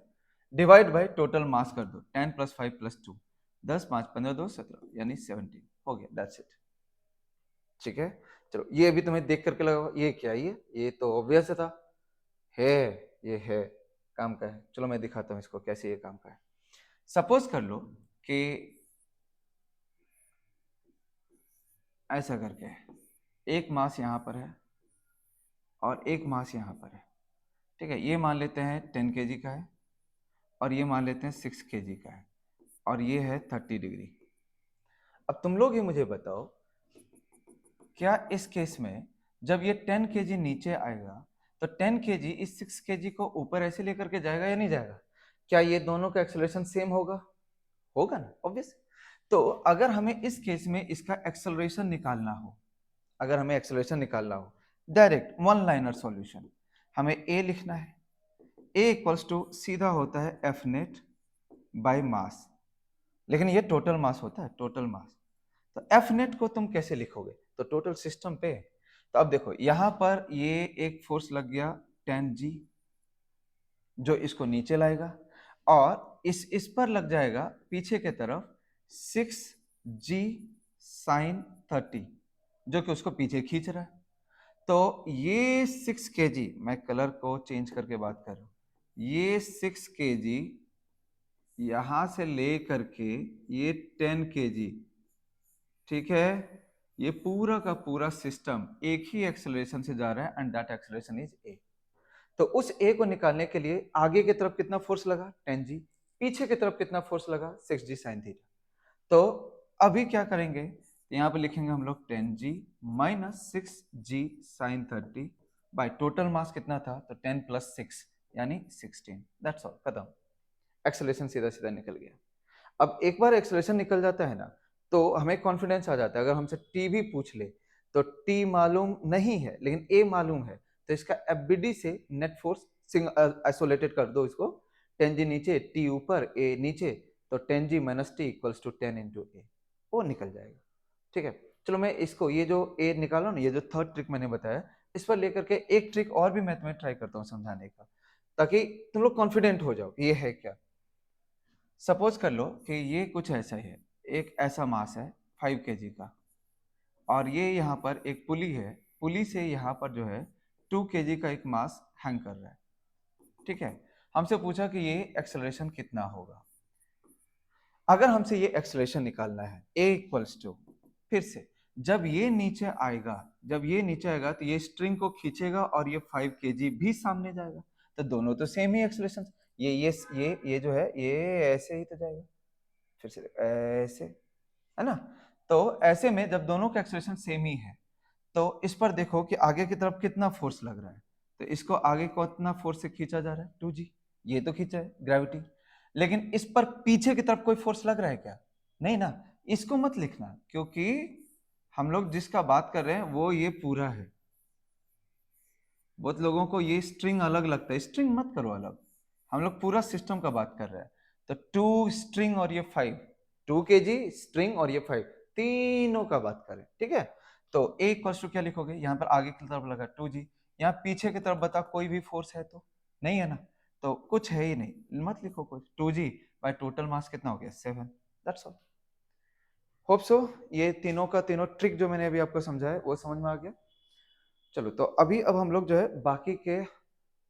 डिवाइड बाय टोटल मास कर दो, 10 + 5 + 2, 10 5 15 2 17, यानी 17 हो गया, दैट्स इट। ठीक है, चलो ये भी तुम्हें देख करके लगा ये क्या है, ये तो ऑब्वियस था, है ये है काम का है। चलो मैं दिखाता हूँ इसको कैसे ये काम का है। सपोज कर लो कि ऐसा करके एक मास यहाँ पर है और एक मास यहाँ पर है, ठीक है। ये मान लेते हैं 10 केजी का है और ये मान लेते हैं 6 केजी का है और ये है 30 डिग्री। अब तुम लोग ही मुझे बताओ, क्या इस केस में जब ये 10 केजी नीचे आएगा तो 10 केजी इस 6 केजी को ऊपर ऐसे लेकर के जाएगा या नहीं जाएगा? क्या ये दोनों का एक्सेलरेशन सेम होगा? होगा ना, ऑब्वियस। तो अगर हमें इस केस में इसका एक्सेलरेशन निकालना हो, अगर हमें एक्सेलरेशन निकालना हो, डायरेक्ट वन लाइनर सॉल्यूशन, हमें ए लिखना है। ए इक्वल्स टू सीधा होता है एफ नेट बाई मास, लेकिन ये टोटल मास होता है, टोटल मास। तो एफ नेट को तुम कैसे लिखोगे? तो टोटल सिस्टम पे। तो अब देखो यहाँ पर ये एक फोर्स लग गया 10G, जो इसको नीचे लाएगा, और इस पर लग जाएगा पीछे के तरफ 6G साइन 30, जो कि उसको पीछे खींच रहा है। तो ये 6 kg, मैं कलर को चेंज करके बात कर रहा हूं, ये 6 kg यहां से ले करके ये 10 kg, ठीक है, ये पूरा का पूरा सिस्टम एक ही एक्सेलरेशन से जा रहा है and that acceleration is a. तो उस ए को निकालने के लिए आगे की तरफ कितना फोर्स लगा? 10G। पीछे की तरफ कितना फोर्स लगा? 6G sine theta. तो अभी क्या करेंगे, यहाँ पे लिखेंगे हम लोग 10G minus 6G sine 30 by total mass कितना था, तो 10 + 6 यानी 16। दैट्स ऑल, खत्म। एक्सेलरेशन सीधा सीधा निकल गया। अब एक बार एक्सेलरेशन निकल जाता है ना, तो हमें कॉन्फिडेंस आ जाता है। अगर हमसे टी भी पूछ ले तो टी मालूम नहीं है लेकिन ए मालूम है, तो इसका एफबीडी से नेट फोर्स आइसोलेटेड कर दो इसको, 10G नीचे टी ऊपर ए नीचे, तो 10G minus T equals to 10 into a, वो निकल जाएगा। ठीक है, चलो मैं इसको ये जो ए निकालो ना, ये जो थर्ड ट्रिक मैंने बताया, इस पर लेकर के एक ट्रिक और भी मैं तुम्हें ट्राई करता हूँ समझाने का, ताकि तुम लोग कॉन्फिडेंट हो जाओ ये है क्या। सपोज कर लो कि ये कुछ ऐसा ही है, एक ऐसा मास है 5 केजी का, और ये यहाँ पर एक पुली है, पुली से यहाँ पर जो है 2 केजी का एक मास हैंग कर रहा है। ठीक है, हमसे पूछा कि ये एक्सेलरेशन कितना होगा। अगर हमसे ये एक्सेलरेशन निकालना है, a इक्वल्स टू, फिर से जब ये नीचे आएगा, जब ये नीचे आएगा तो ये स्ट्रिंग को खींचेगा और ये 5 केजी भी सामने जाएगा, तो दोनों तो सेम ही एक्सेलरेशन। ये जो है ये ऐसे ही तो जाएगा, फिर से ऐसे, है ना। तो ऐसे में जब दोनों का एक्सेलरेशन सेम ही है, तो इस पर देखो कि आगे की तरफ कितना फोर्स लग रहा है, तो इसको आगे कितना फोर्स से खींचा जा रहा है? 2G, ये तो खींचा है ग्रेविटी। लेकिन इस पर पीछे की तरफ कोई फोर्स लग रहा है क्या? नहीं ना, इसको मत लिखना, क्योंकि हम लोग जिसका बात कर रहे हैं वो ये पूरा है। बहुत लोगों को ये स्ट्रिंग अलग लगता है, स्ट्रिंग मत करो अलग, हम लोग पूरा सिस्टम का बात कर रहे हैं। तो 2 स्ट्रिंग और ये 5, 2 केजी स्ट्रिंग और ये 5, तीनों का बात करें, ठीक है। तो ए इक्वल्स टू क्या लिखोगे, यहाँ पर आगे की तरफ लगा 2G, यहाँ पीछे की तरफ बता कोई भी फोर्स है तो नहीं है ना, तो कुछ है ही नहीं, मत लिखो कुछ। 2G बाय टोटल मास कितना हो गया? 7। That's all. होप सो ये तीनों का तीनों ट्रिक जो मैंने अभी आपको समझाया वो समझ में आ गया। चलो तो अभी अब हम लोग जो है बाकी के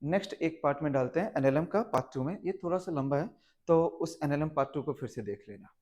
नेक्स्ट एक पार्ट में डालते हैं, एनएलएम का पार्ट 2 में। ये थोड़ा सा लंबा है, तो उस एनएलएम पार्ट 2 को फिर से देख लेना।